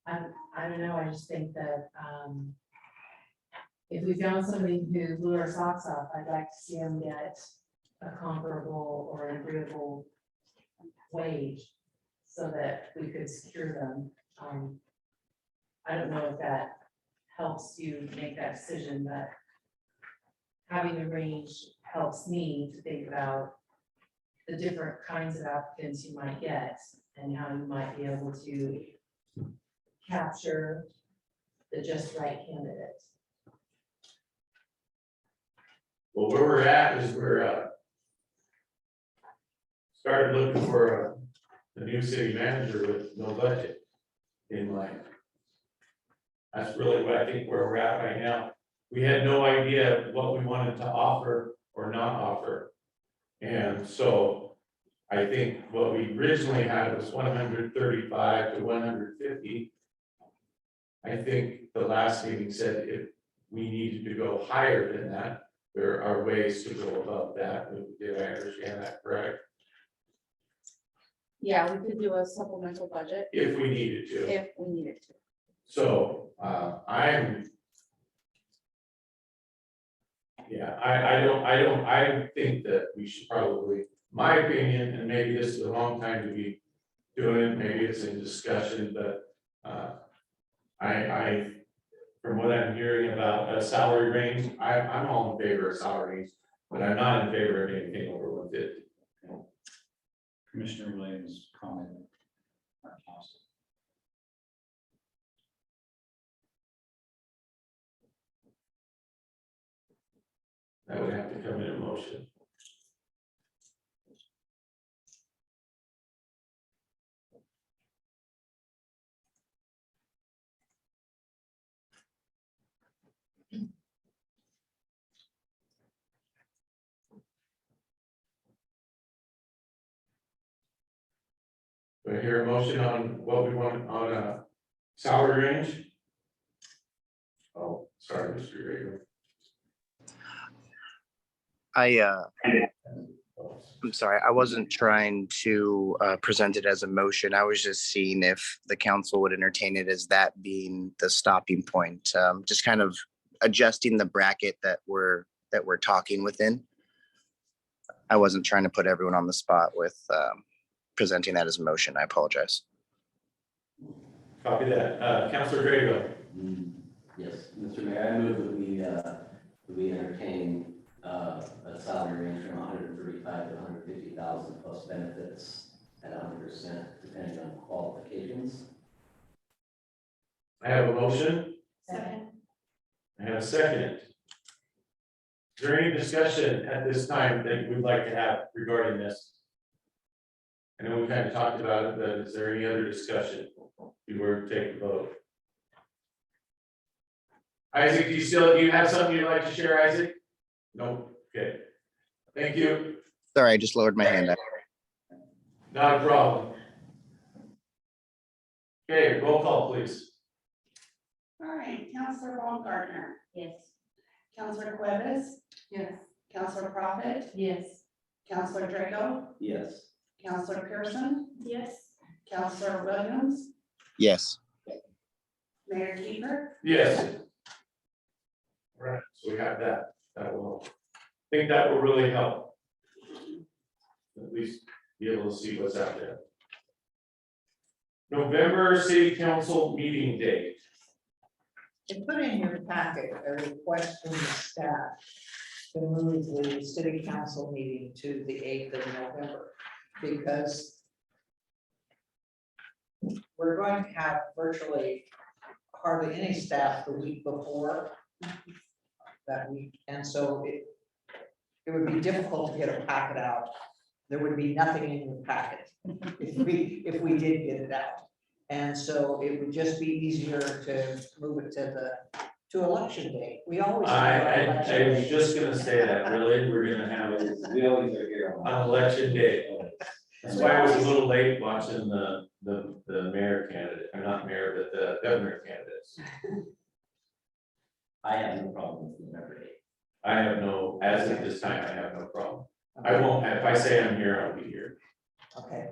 I don't know, I just think that if we found somebody who blew our socks off, I'd like to see them get a comparable or an agreeable wage so that we could secure them. I don't know if that helps you make that decision, but having a range helps me to think about the different kinds of applicants you might get and how you might be able to capture the just right candidate. Well, where we're at is we're started looking for a new city manager with no budget in mind. That's really what I think where we're at right now. We had no idea what we wanted to offer or not offer. And so I think what we originally had was 135 to 150. I think the last meeting said if we needed to go higher than that, there are ways to go above that. Did I understand that correct? Yeah, we could do a supplemental budget If we needed to. if we needed to. So, I think that we should probably, my opinion, and maybe this is a long time to be doing it, maybe it's in discussion, but, from what I'm hearing about a salary range, I'm all in favor of salaries, but I'm not in favor of anything over 150. Commissioner Williams' comment. Council. That would have to come in a motion. Do I hear a motion on what we want on a salary range? Oh, sorry, Mr. Grego. I'm sorry, I wasn't trying to present it as a motion. I was just seeing if the council would entertain it as that being the stopping point. Just kind of adjusting the bracket that we're talking within. I wasn't trying to put everyone on the spot with presenting that as a motion. I apologize. Copy that. Councilor Grego. Yes, Mr. Mayor, I move that we entertain a salary range from 135 to 150,000 plus benefits at 100%, depending on qualifications. I have a motion. Second. I have a second. Is there any discussion at this time that we'd like to have regarding this? I know we kind of talked about it, but is there any other discussion before we take the vote? Isaac, do you have something you'd like to share, Isaac? No, okay. Thank you. Sorry, I just lowered my hand. Not a problem. Okay, roll call, please. All right, Counselor Baumgartner, Yes. Counselor Cuevas, Yes. Counselor Prophet, Yes. Counselor Drago, Yes. Counselor Pearson, Yes. Counselor Williams, Yes. Mayor Keeper. Yes. All right, so we have that. That will, I think that will really help. At least be able to see what's out there. November City Council meeting date. You put in your packet a request from the staff to move the city council meeting to the 8th of November, because we're going to have virtually hardly any staff the week before that week, and so it would be difficult to get a packet out. There would be nothing in your packet if we did get it out. And so it would just be easier to move it to election day. We always. do our I election was day. just gonna say that, really, we're gonna have it We always are here on election day. That's why I was a little late watching the mayor candidate, or not mayor, but the governor candidates. I have no problem with November 8th. I have no, as of this time, I have no problem. I won't, if I say I'm here, I'll be here. Okay.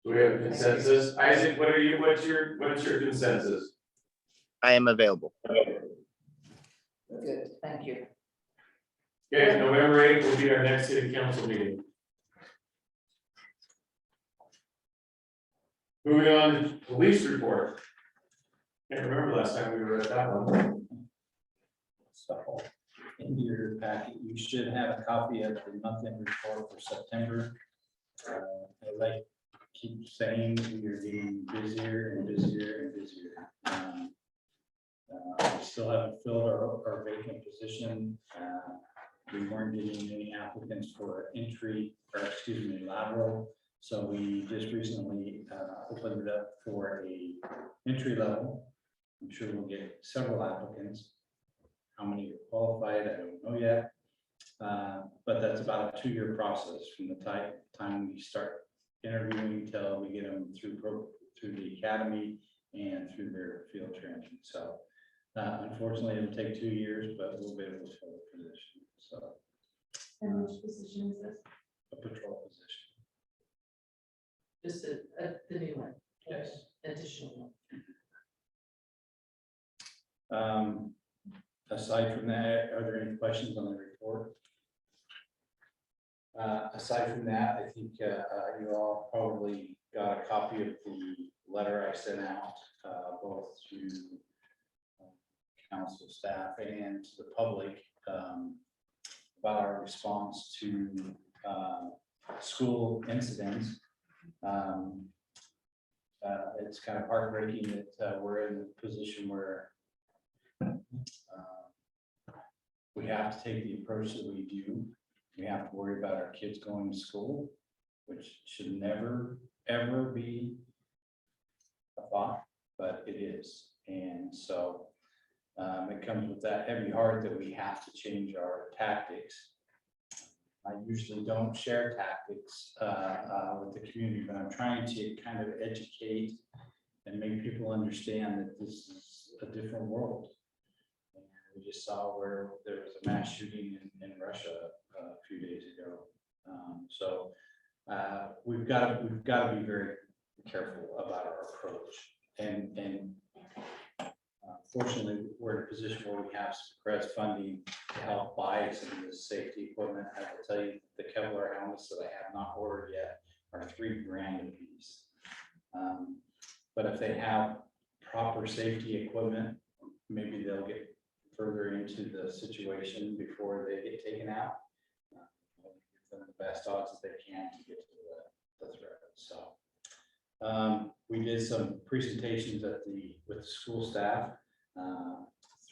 Do we have a consensus? Isaac, what's your consensus? I am available. Good, thank you. Okay, November 8th will be our next city council meeting. Moving on to police report. Can't remember last time we were at that one. So in your packet, you should have a copy of the monthly report for September. As I keep saying, we are getting busier and busier and busier. We still haven't filled our vacant position. We weren't getting any applicants for entry, or excuse me, lateral. So we just recently opened it up for a entry level. I'm sure we'll get several applicants. How many are qualified, I don't know yet. But that's about a 2-year process from the time we start interviewing till we get them through the academy and through their field training. So unfortunately, it'll take 2 years, but we'll be able to fill the position. So And which position is this? a patrol position. Just the new one? Yes. Additional Um, aside from that, are there any questions on the report? Aside from that, I think you all probably got a copy of the letter I sent out, both to council staff and to the public, about our response to school incidents. It's kind of heartbreaking that we're in a position where we have to take the approach that we do. We have to worry about our kids going to school, which should never, ever be a thought, but it is. And so it comes with that heavy heart that we have to change our tactics. I usually don't share tactics with the community, but I'm trying to kind of educate and make people understand that this is a different world. And we just saw where there was a mass shooting in Russia a few days ago. So we've got to be very careful about our approach. And fortunately, we're in a position where we have some grant funding to help buy some of this safety equipment. I will tell you, the Kevlar helmets that I have not ordered yet are $3,000 a piece. But if they have proper safety equipment, maybe they'll get further into the situation before they get taken out. Give them the best odds that they can to get to the threat. So we did some presentations with the school staff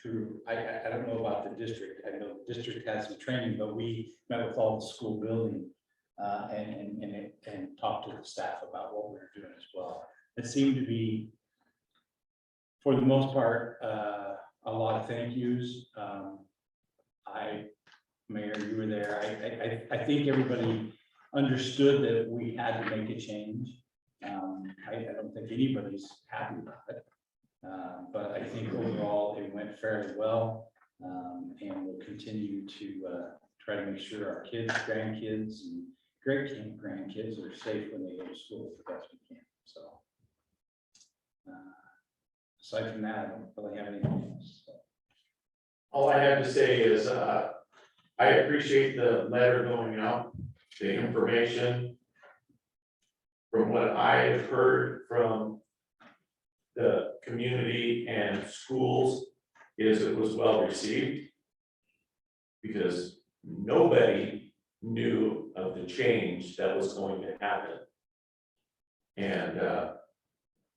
through, I don't know about the district. I know the district has some training, but we met with all the school building and talked to the staff about what we were doing as well. It seemed to be, for the most part, a lot of thank yous. Mayor, you were there. I think everybody understood that we had to make a change. I don't think anybody's happy about it. But I think overall it went fairly well. And we'll continue to try to make sure our kids, grandkids, and great grandkids are safe when they go to school the best we can. So aside from that, I don't really have anything else. So. All I have to say is, I appreciate the letter going out, the information. From what I have heard from the community and schools, is it was well received. Because nobody knew of the change that was going to happen. And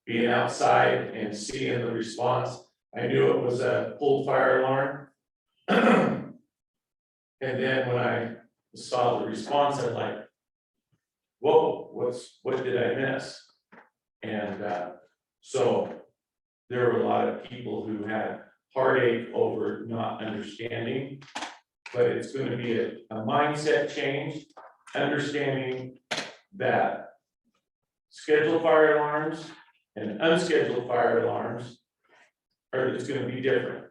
being outside and seeing the response, I knew it was a pulled fire alarm. And then when I saw the response, I'm like, whoa, what did I miss? And so there were a lot of people who had heartache over not understanding, but it's going to be a mindset change, understanding that scheduled fire alarms and unscheduled fire alarms it's going to be different.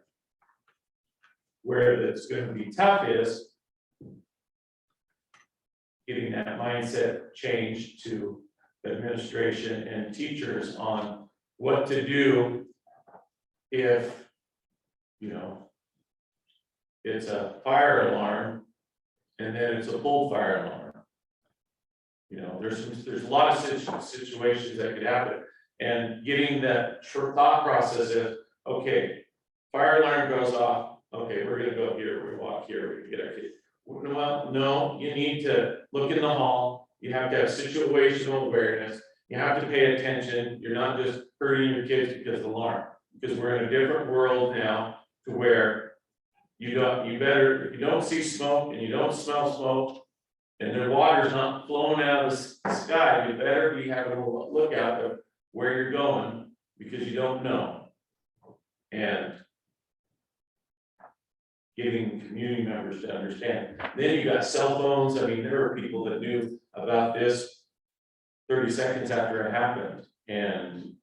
Where it's going to be tough is getting that mindset change to administration and teachers on what to do if, it's a fire alarm and then it's a pulled fire alarm. There's a lot of situations that could happen, and getting that thought process is, okay, fire alarm goes off. Okay, we're gonna go here, we walk here, we get our kids. Well, no, you need to look in the hall. You have to have situational awareness. You have to pay attention. You're not just hurting your kids because of the alarm. Because we're in a different world now to where if you don't see smoke and you don't smell smoke and their water's not flowing out of the sky, you better be having a lookout of where you're going, because you don't know. And getting community members to understand. Then you got cell phones. I mean, there were people that knew about this 30 seconds after it happened. And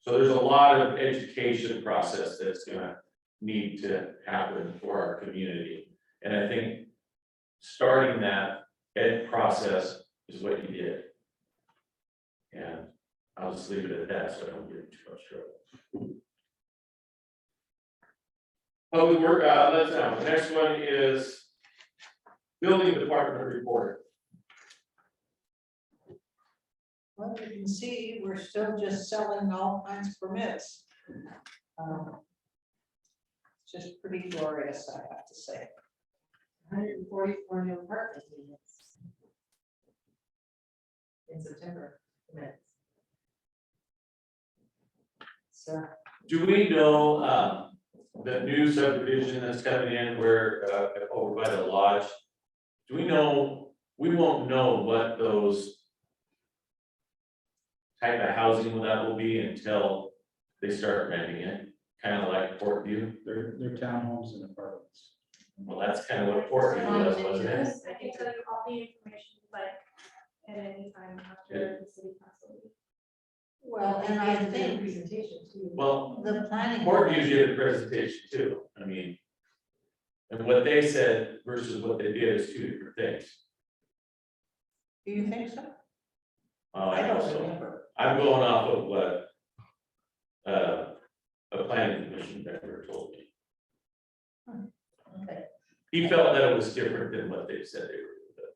so there's a lot of education process that's gonna need to happen for our community. And I think starting that ed process is what you did. And I'll just leave it at that so I don't get too much trouble. Public work, let's now, the next one is building department report. Well, you can see, we're still just selling all kinds of permits. It's just pretty glorious, I have to say. 144 new apartment units in September. So Do we know, the new subdivision that's coming in where, over by the lodge? Do we know, we won't know what those type of housing that will be until they start renting it, kind of like Portview. They're townhomes and apartments. Well, that's kind of what Portview was, wasn't it? I think can tell you all the information, like, at any time after the city council meeting. Well, and I And the think presentation too. Well, the planning. Board usually did a presentation too, I mean. And what they said versus what they did is two different things. Do you think so? I I know don't so. remember. I'm going off of what a planning commission member told me. Okay. He felt that it was different than what they said they were doing.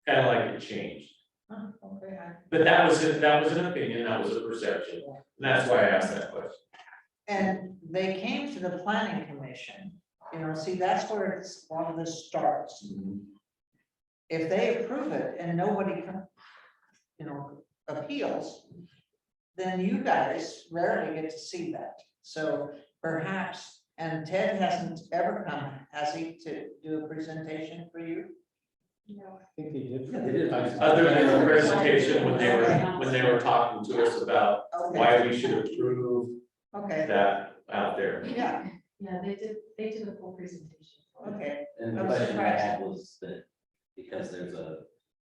Kind of like it changed, Okay, but that was an opinion, that was a perception, and that's why I asked that question. and they came to the planning commission, you know, see, that's where it's, a lot of this starts. If they approve it and nobody, you know, appeals, then you guys rarely get to see that. So perhaps, and Ted hasn't ever come, has he, to do a presentation for you? No. I think they did. Yeah, they did. Other than the presentation when they were talking to us about why we should approve Okay, that out there. yeah, Yeah, they did a full presentation. okay, And the I'm question I surprised. had was that because there's a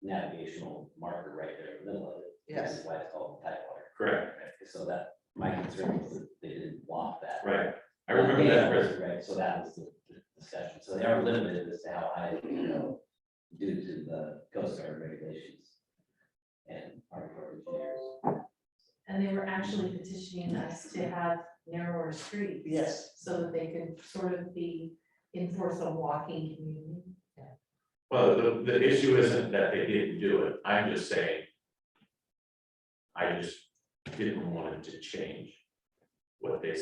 navigational marker right there in the middle of it. Yes. That's why it's called Tidewater. Correct, So that, my concern was that they didn't block that. right. I remember that presentation. Right, so that was the discussion. So they are limited as to how high they can go due to the Coast Guard regulations and Army Corps of Engineers. And they were actually petitioning us to have narrower streets. yes. So that they could sort of enforce a walking community. Well, the issue isn't that they didn't do it, I'm just saying. I just didn't want it to change what they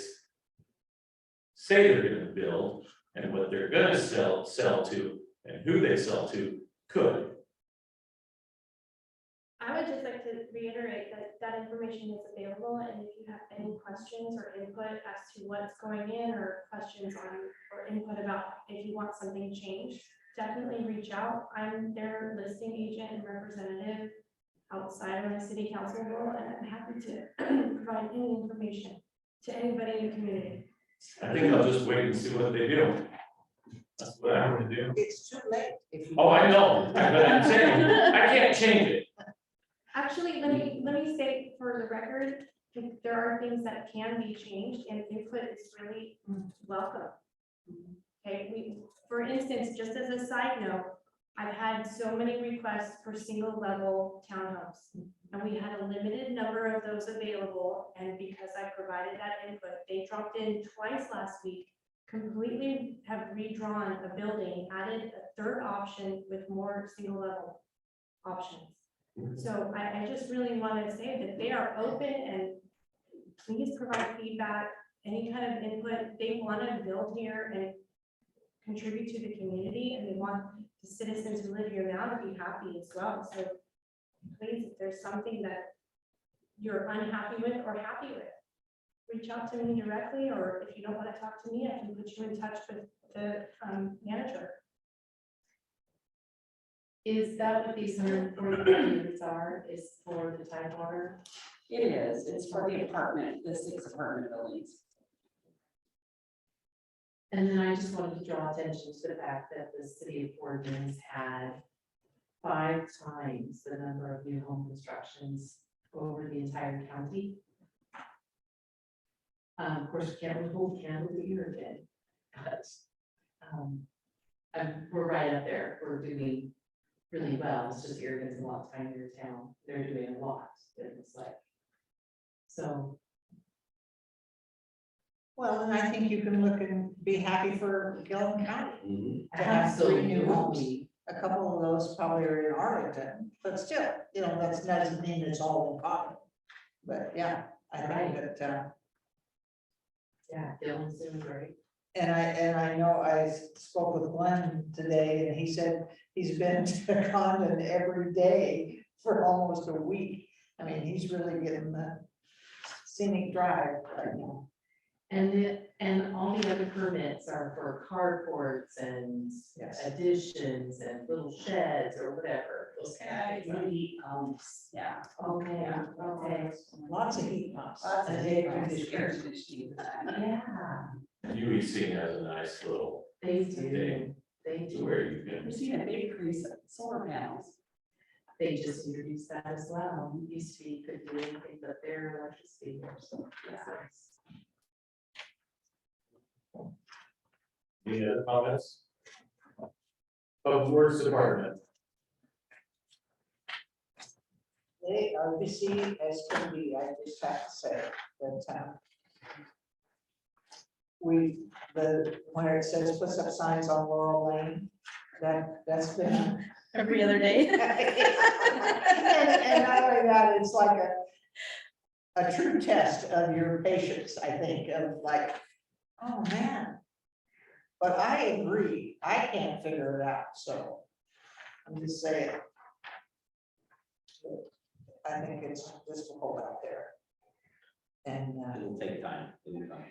say they're gonna build and what they're gonna sell to and who they sell to could. I would just like to reiterate that that information is available, and if you have any questions or input as to what's going in, or questions on, or input about if you want something changed, definitely reach out. I'm their listing agent and representative outside of my city council role, and I'm happy to provide any information to anybody in the community. I think I'll just wait and see what they do. That's what I'm gonna do. It's too late if you. Oh, I know, but I'm saying, I can't change it. Actually, let me say for the record, there are things that can be changed, and input is really welcome. Okay, for instance, just as a side note, I've had so many requests for single level townhomes, and we had a limited number of those available, and because I provided that input, they dropped in twice last week, completely have redrawn a building, added a third option with more single level options. So I just really want to say that they are open, and please provide feedback, any kind of input. They want to build here and contribute to the community, and they want the citizens who live here now to be happy as well. So please, if there's something that you're unhappy with or happy with, reach out to me directly, or if you don't want to talk to me, I can put you in touch with the manager. Is that what these 140 units are, is for the Tidewater? It is, it's for the apartment, the 6 apartment buildings. And then I just wanted to draw attention to the fact that the city of Boardman has had 5 times the number of new home constructions over the entire county. Of course, we can't hold candle to year again, but we're right up there. We're doing really well. It's just Oregon's a lot tinier town. They're doing a lot, it looks like. So. Well, and I think you can look and be happy for Gillum County. To have 3 new homes. Absolutely. A couple of those probably are in Arlington, but still, you know, that doesn't mean it's all in common. But yeah, I think that, Yeah, Dylan's doing great. and I know I spoke with Glenn today, and he said he's been to Condon every day for almost a week. I mean, he's really getting the scenic drive right now. And all the other permits are for carports and Yes. additions and little sheds or whatever. Those kind of things. Heat pumps, yeah. Okay, okay. Lots of heat pumps. Lots of And air air conditioners. conditioning. Yeah, UEC has a nice little they thing. do. They they to where you can. We've seen a big increase of solar panels. They just introduced that as well. It used to be you couldn't do anything but their electricity or so. Any other comments? Public Works Department, They are busy as can be, I just have to say, that, when it says put up signs on Laurel Lane, that's been. Every other day. And not only that, it's like a true test of your patience, I think, of like, oh, man. But I agree, I can't figure it out, so I'm just saying. I think it's difficult out there. And, It'll take time. It'll come.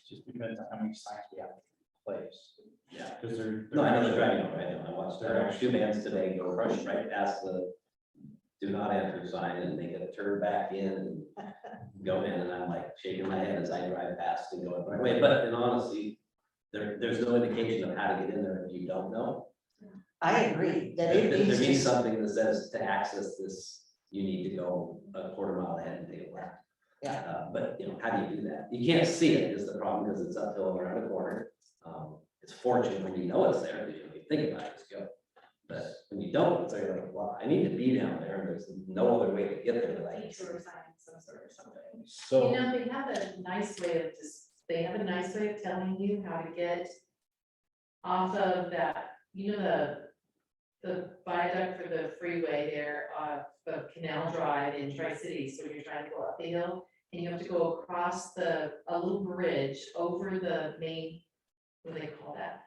Just depends on how many signs we have in place. Yeah. Because they're. No, I know they're driving over, I know, I watched their two vans today go rush right past the do not enter sign and they gotta turn back in and go in, and I'm like shaking my head as I drive past and go the right way, but in honesty, there's no indication of how to get in there if you don't know. I agree that There it needs needs to, something that says to access this, you need to go a quarter mile ahead and take a left. Yeah. But you know, how do you do that? You can't see it is the problem, because it's uphill around the corner. It's fortunate when you know it's there, because you think about it, just go. But when you don't, it's like, well, I need to be down there, and there's no other way to get there that I can see. Detour sign, some sort of something. So. You know, they have a nice way of they have a nice way of telling you how to get off of that, you know, the viaduct for the freeway there, the Canal Drive in Tri-Cities, so you're trying to go up the hill, and you have to go across a little bridge over the main, what do they call that?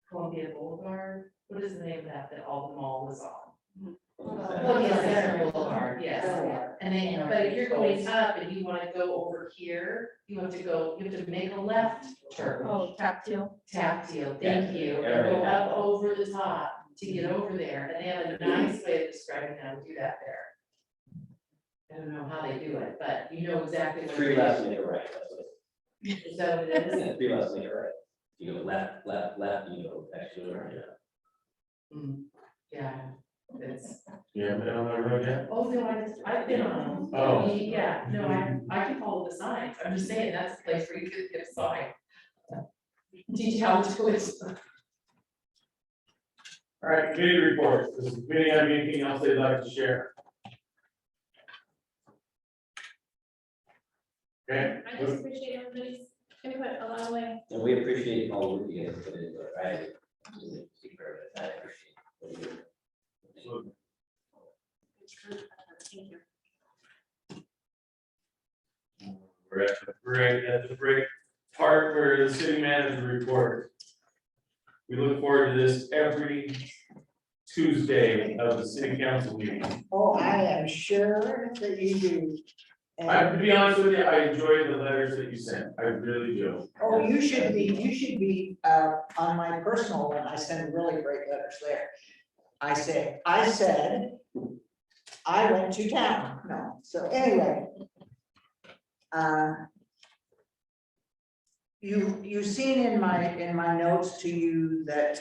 Columbia Boulevard, what is the name of that all the mall was on? Columbia Center Boulevard, yes. And then, but if you're going up and you wanna go over here, you have to make a left turn. Oh, tactile. Tactile, thank you, Yeah, and go everything. up over the top to get over there, and they have a nice way of describing how to do that there. I don't know how they do it, but you know exactly what. Three lefts make a right, that's what it Is that what it is. is? Yeah, 3 lefts make a right. You go left, left, left, you go actually right. Mm, yeah, it's, yeah, been on the road yet? oh, no, I've been on them. Oh. Yeah, no, I can follow the signs, I'm just saying, that's the place where you could get a sign. Teach you how to do it. All right, committee reports. Does the committee have anything else they'd like to share? Okay. I just appreciate everybody's input along the way. And we appreciate all the work you guys put into it, right? Speak for it, I appreciate what you do. Thank you. We're at the break part where the city manager report. We look forward to this every Tuesday of the city council meeting. oh, I am sure that you do. And- To be honest with you, I enjoy the letters that you sent. I really do. Oh, you should be, on my personal one, I send really great letters there. I said, I went to town, no, so anyway. You've seen in my notes to you that,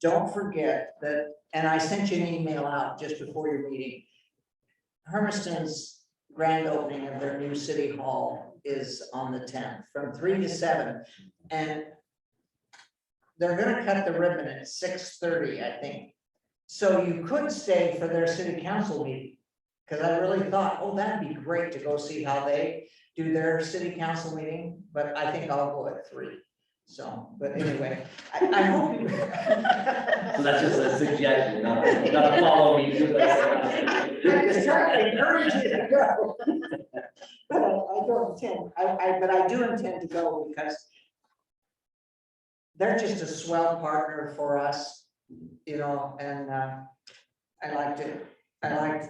don't forget that, and I sent you an email out just before your meeting. Hermiston's grand opening of their new city hall is on the 10th from 3 to 7. And they're gonna cut the ribbon at 6:30, I think. So you could stay for their city council meeting. Cause I really thought, oh, that'd be great to go see how they do their city council meeting, but I think I'll go at 3. So, but anyway, I hope you. So that's just a suggestion, not a follow me. I'm just trying to encourage you to go. But I don't intend, but I do intend to go because they're just a swell partner for us, you know, and I like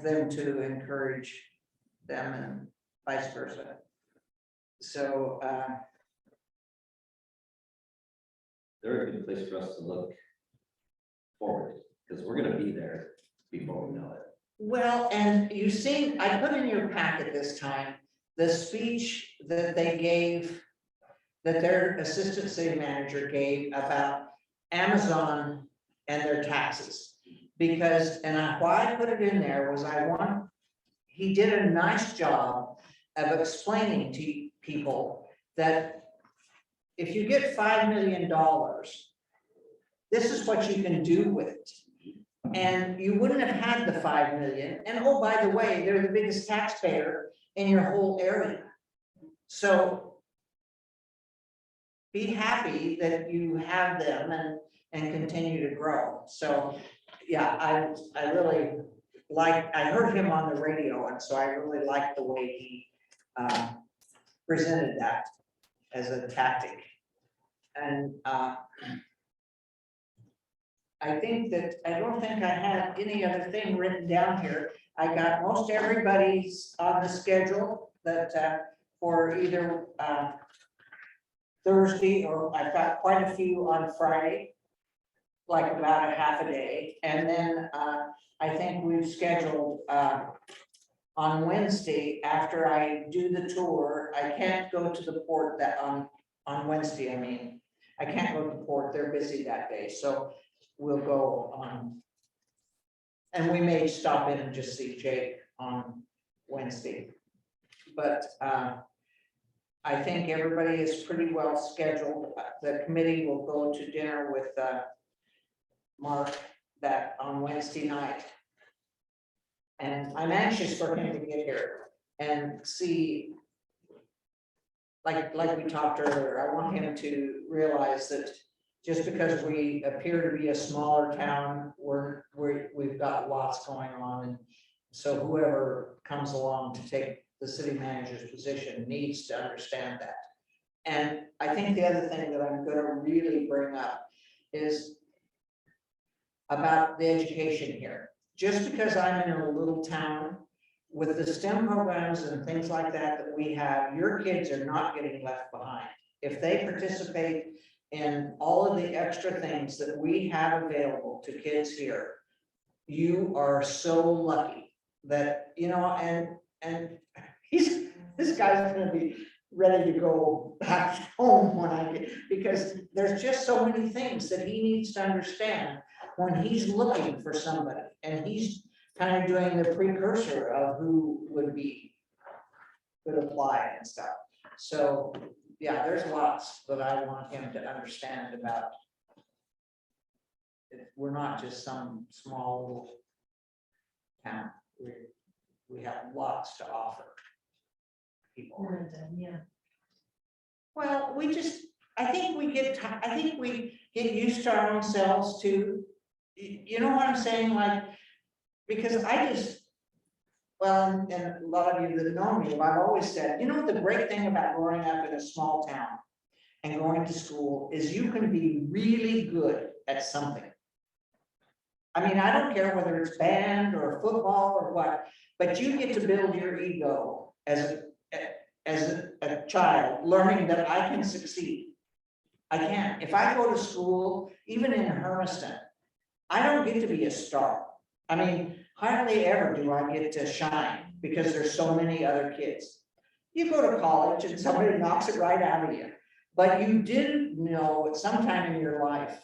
them to encourage them and vice versa. So, They're a good place for us to look forward, because we're gonna be there before we know it. well, and you see, I put in your packet this time the speech that they gave, that their assistant city manager gave about Amazon and their taxes. Because, why I put it in there was he did a nice job of explaining to people that if you get $5 million, this is what you can do with it. And you wouldn't have had the 5 million. And oh, by the way, they're the biggest taxpayer in your whole area. So be happy that you have them and continue to grow. So, yeah, I really I heard him on the radio, and so I really liked the way he presented that as a tactic. And I think that, I don't think I had any other thing written down here. I got most everybody's on the schedule that for either Thursday, or I've got quite a few on Friday, like about a half a day. And then I think we've scheduled on Wednesday, after I do the tour, I can't go to the port that on Wednesday, I mean. I can't go to the port, they're busy that day, so we'll go on. And we may stop in and just see Jake on Wednesday. But I think everybody is pretty well scheduled. The committee will go to dinner with Mark that on Wednesday night. And I'm anxious for him to get here and see, like we talked earlier, I want him to realize that just because we appear to be a smaller town, we've got lots going on. And so whoever comes along to take the city manager's position needs to understand that. And I think the other thing that I'm going to really bring up is about the education here. Just because I'm in a little town with the STEM programs and things like that that we have, your kids are not getting left behind. If they participate in all of the extra things that we have available to kids here, you are so lucky that, you know, and this guy's gonna be ready to go back home when I get, because there's just so many things that he needs to understand when he's looking for somebody, and he's kind of doing the precursor of who would apply and stuff. So, yeah, there's lots that I want him to understand about. We're not just some small little town. We have lots to offer people. Yeah. Well, I think we get used to our own selves too. You know what I'm saying? Like, because well, and a lot of you that know me, I've always said, you know what the great thing about growing up in a small town and going to school is you can be really good at something. I mean, I don't care whether it's band or football or what, but you get to build your ego as a child, learning that I can succeed. I can. If I go to school, even in Hermiston, I don't get to be a star. I mean, hardly ever do I get to shine because there's so many other kids. You go to college and somebody knocks it right out of you. But you didn't know at some time in your life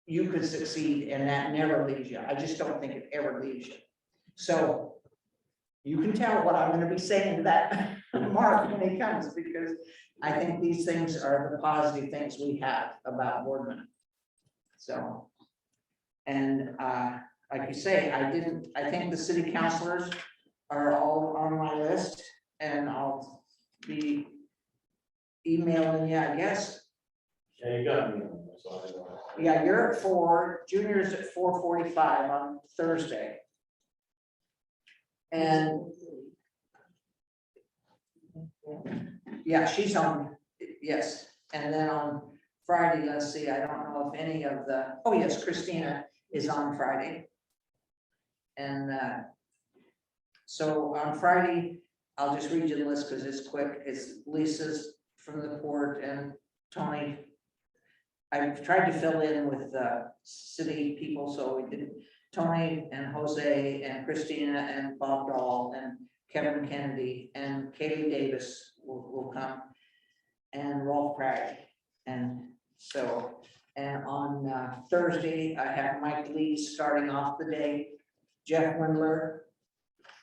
you could succeed, and that never leaves you. I just don't think it ever leaves you. So you can tell what I'm going to be saying to that Mark when he comes, because I think these things are the positive things we have about Boardman. So, and like you say, I think the city councilors are all on my list, and I'll be emailing you, I guess. Yeah, you got me. So I know. Yeah, you're at 4, Junior's at 4:45 on Thursday. And yeah, she's on, yes, and then on Friday, let's see, I don't know if any of oh yes, Christina is on Friday. And so on Friday, I'll just read you the list because it's quick. It's Lisa's from the port and Tony. I've tried to fill in with city people, so we did Tony and Jose and Christina and Bob Dahl and Kevin Kennedy and Kaylee Davis will come, and Rolf Bragg. And so, and on Thursday, I have Mike Lee starting off the day, Jeff Windler,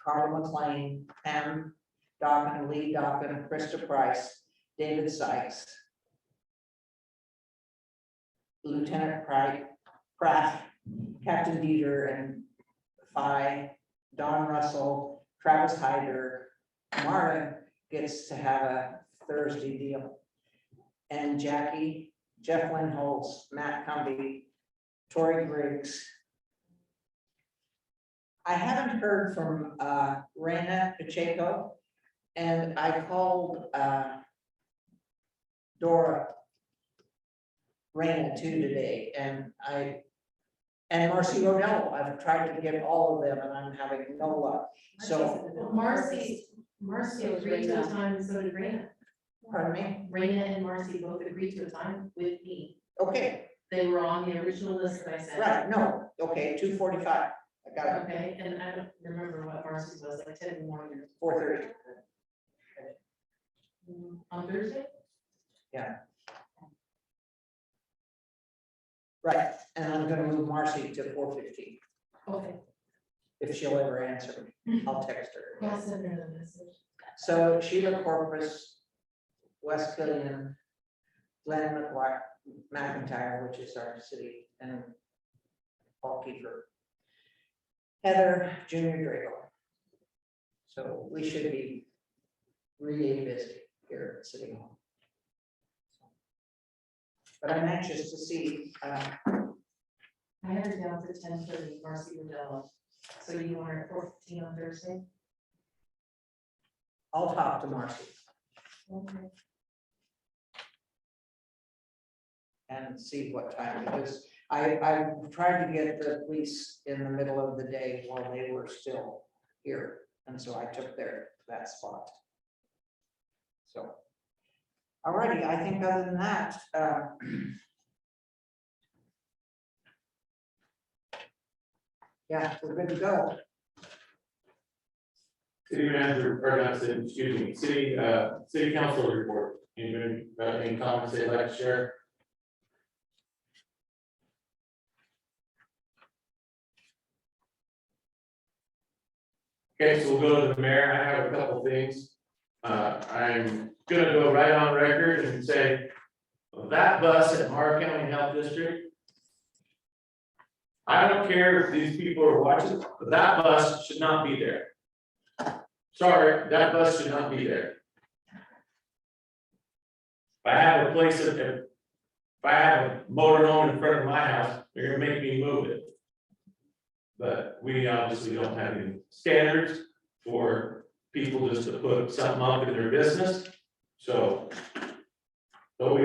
Carl McLean, Pam Dokken, Lee Dokken, Krista Price, David Sykes, Lieutenant Pratt, Captain Dieter, and Phi, Don Russell, Travis Hyder. Marta gets to have a Thursday deal. And Jackie, Jeff Winholz, Matt Cumby, Tori Griggs. I haven't heard from Raina Pacheco, and I called Dora Raina too today, and Marcy Rodello. I've tried to get all of them, and I'm having no luck. So, Marcy agreed to a time, and so did Raina. pardon me? Raina and Marcy both agreed to a time with me. Okay, They were on the original list that I sent. right, no, okay, 2:45. I got it, Okay, and I don't remember what Marcy's was, like 10 in the morning. 4:30. On Thursday? Right, and I'm gonna move Marcy to 4:15. Okay. If she'll ever answer me, I'll text her. I'll send her the message. So Sheila Corpus, Wes Killian, Glenn McIntyre, which is our city, and Paul Kiefer. Heather, Junior Drago. So we should be really busy here at City Hall. But I'm anxious to see, I had her down for 10:30, Marcy Rodello. So you want her at 4:15 on Thursday? I'll talk to Marcy Okay. and see what time, because I tried to get the police in the middle of the day while they were still here, and so I took that spot. So, alrighty, I think other than that, yeah, we're good to go. City manager, or not, excuse me, city council report. Anybody got any comments they'd like to share? Okay, so we'll go to the mayor. I have a couple things. I'm gonna go right on record and say that bus at Mara County Health District. I don't care if these people are watching, but that bus should not be there. Sorry, that bus should not be there. If I have a place if I have a motorhome in front of my house, they're gonna make me move it. But we obviously don't have any standards for people just to put something up in their business, so. So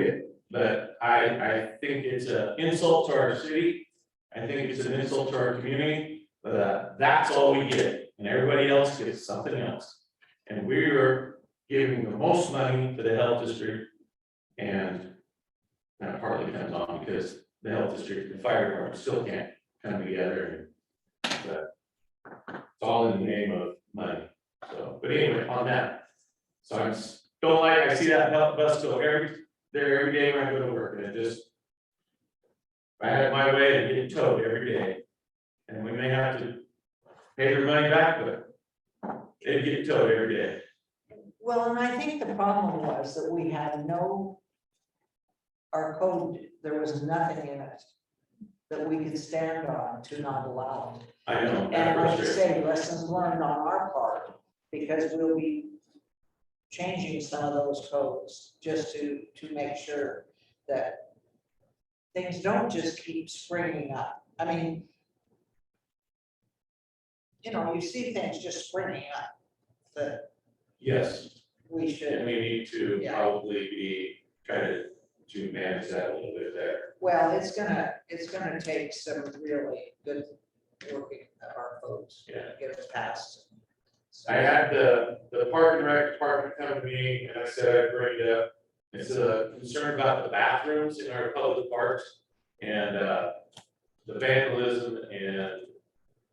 but I think it's an insult to our city. I think it's an insult to our community, but that's all we get, and everybody else gets something else. And we are giving the most money to the health district, and that partly comes on because the health district, the fire department still can't come together, but it's all in the name of money. So, but anyway, on that, so I see that bus go every day when I go to work, and it just. If I had my way, I'd get it towed every day, and we may have to pay their money back, but it'd get towed every day. Well, and I think the problem was that we had our code, there was nothing in it that we could stand on to not allow it. I know. And like you sure. say, lessons learned on our part, because we'll be changing some of those codes just to make sure that things don't just keep springing up. I mean, you see things just springing up that Yes, we and should, we need to Yeah. probably be trying to manage that a little bit there. well, it's gonna take some really good working of our codes to Yeah. get it passed. I had the park and rec department come to me, and I said I'd bring it up. It's a concern about the bathrooms in our public parks and the vandalism, and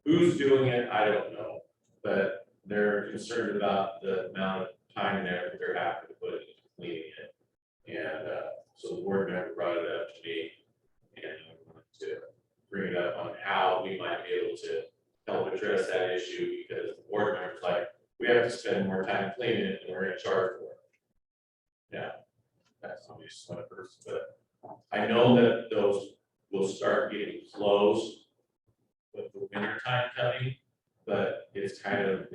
who's doing it, I don't know. But they're concerned about the amount of time there that they're having to put into cleaning it. And, so the board member brought it up to me, and I wanted to bring it up on how we might be able to help address that issue, because the board member's like, we have to spend more time cleaning it and we're gonna charge for it. Yeah, that's obviously one person, but I know that those will start getting closed with the winter time coming, but it's kind of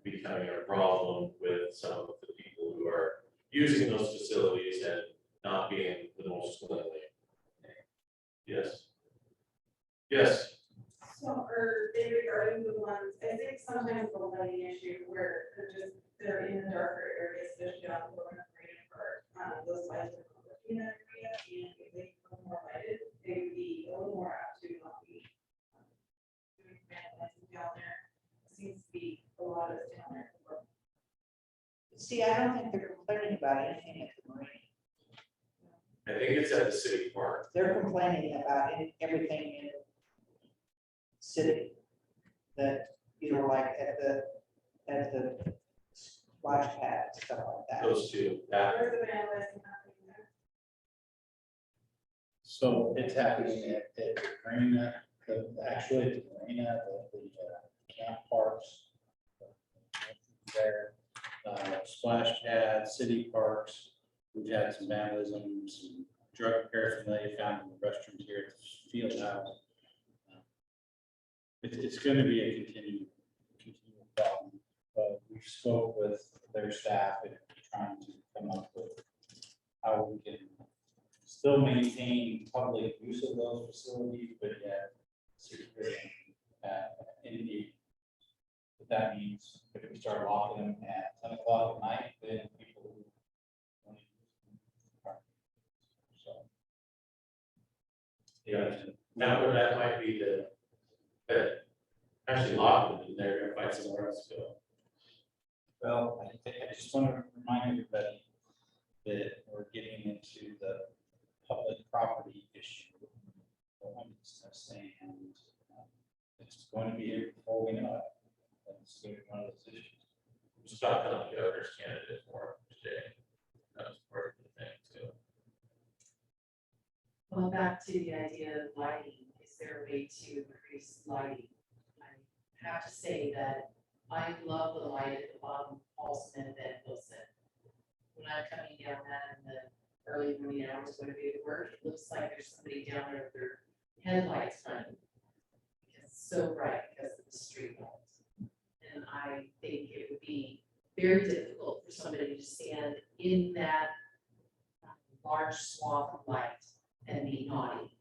becoming a problem with some of the people who are using those facilities and not being the most cleanly. Yes. Yes. So, or in regarding the ones, I think sometimes the lighting issue where they're in the darker areas, especially on the lower grade part, those lights are not working in that area, and if they become more lighted, they would be a little more apt to not be doing vandalism down there. Seems to be a lot of us down there. See, I don't think they're complaining about anything at the marina. I think it's at the city park. They're complaining about everything in the city. That, you know, like at the splash pad, stuff like that. Those two, that, Where's the vandalism happening there? So it's happening at the marina, actually at the marina, the camp parks. There, splash pad, city parks, we've had some vandalism, some drug paraphernalia found in the restrooms here at the field house. It's gonna be a continual problem, but we spoke with their staff and trying to come up with how we can still maintain public use of those facilities, but yet secure any. But that means if we start locking them at 10 o'clock at night, then people who want to use them. So. yeah, now that might be that actually lock them, and they're gonna find somewhere else to go. Well, I just want to remind everybody that we're getting into the public property issue. And it's going to be here before we know it. It's going to be one of those issues. Just talked to the governor's candidate for today. That was part of the thing too. Well, back to the idea of lighting, is there a way to increase lighting? I have to say that I love the light at the bottom of Paulson and Van Wilson. When I'm coming down that in the early morning hours, going to be to work, it looks like there's somebody down there with their headlights running. It's so bright because of the street lights. And I think it would be very difficult for somebody to stand in that large swath of light and be naughty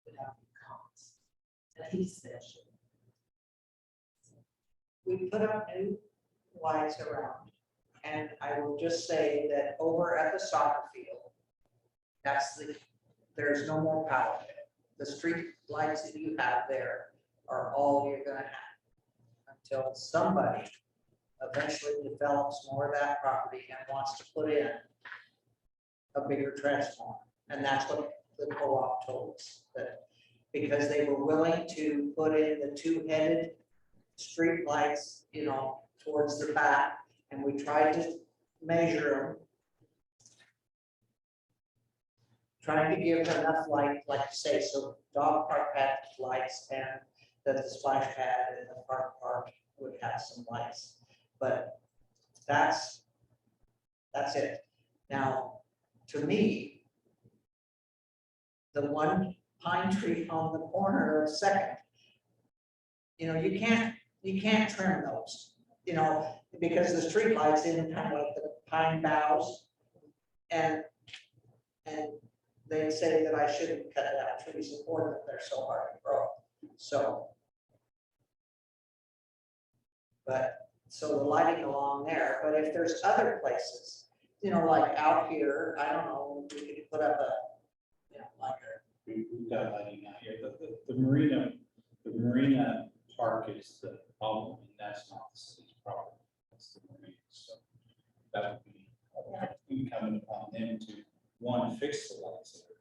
without being caught. At least that should. We put up new lights around, and I will just say that over at the soccer field, there's no more power there. The street lights that you have there are all you're gonna have until somebody eventually develops more of that property and wants to put in a bigger transformer. And that's what the co-op told us, that because they were willing to put in the two-headed street lights, you know, towards the back, and we tried to measure them. Trying to give enough light, like you say, so dog park had lights and that the splash pad and the park would have some lights. But that's it. Now, to me, the one pine tree on the corner of Second, you know, you can't trim those, you know, because the street lights in kind of like the pine boughs. And they say that I shouldn't cut down trees and more that they're so hard to grow. So. But, so the lighting along there, but if there's other places, you know, like out here, I don't know, we could put up a, you know, like We've got lighting out here. The marina park is the problem, and that's not the city's problem. That's the marina. So that would be incumbent upon them to, one, fix the lights there.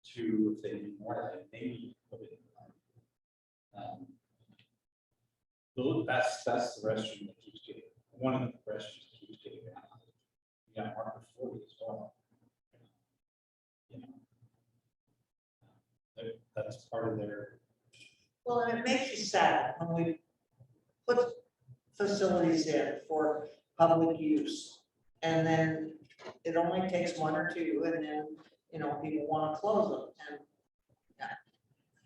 Two, if they need more light, maybe put it in. That's the restroom that keeps getting, one of the restrooms that keeps getting. You got Market 40 as well. You know. That's part of their, Well, and it makes you sad when we put facilities in for public use. And then it only takes one or two, and then, you know, people want to close them, and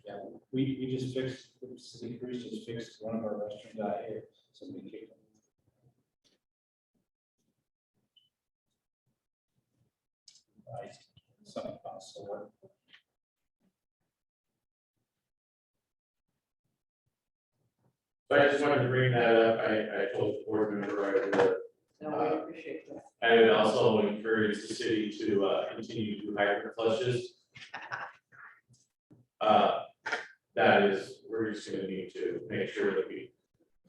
yeah, we just fixed, the city crews just fixed one of our restrooms out here, somebody kicked them. Right, something else, so what? So I just wanted to bring that up. I told the board member right away. no, we appreciate that. I would also encourage the city to continue to do hydrant flushes. That is, we're just gonna need to make sure that we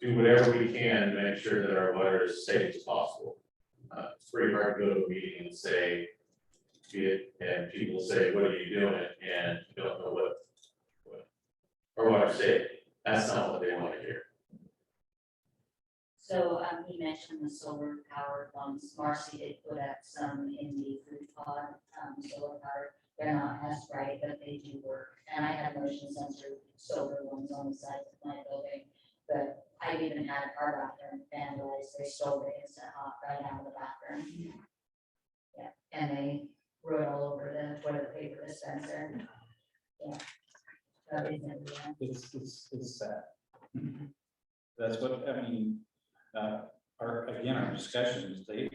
do whatever we can to make sure that our water is as safe as possible. It's pretty hard to go to a meeting and say, and people say, what are you doing? And you don't know what or water safety. That's not what they want to hear. So, he mentioned the solar powered ones. Marcy did put up some in the food pod, solar powered. They're not as bright, but they do work. And I have motion sensor solar ones on the sides of my building. But I've even had our bathroom vandalized. They stole the instant hot right out of the bathroom. Yeah, and they wrote all over the toilet paper dispenser. Yeah. That is everywhere. It's sad. That's what, I mean, our discussions, the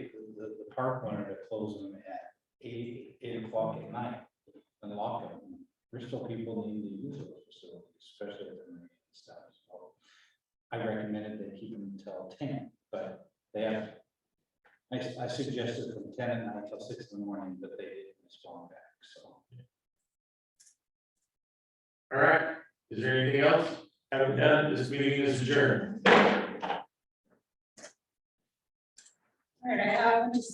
park wanted to close them at 8 o'clock at night and lock them. There's still people needing to use those facilities, especially with the marine stuff. So I recommended they keep them until 10, but they have, I suggested from 10 at night till 6 in the morning, but they didn't respond back, so. All right, is there anything else? Having done, this meeting is adjourned. All right, I have just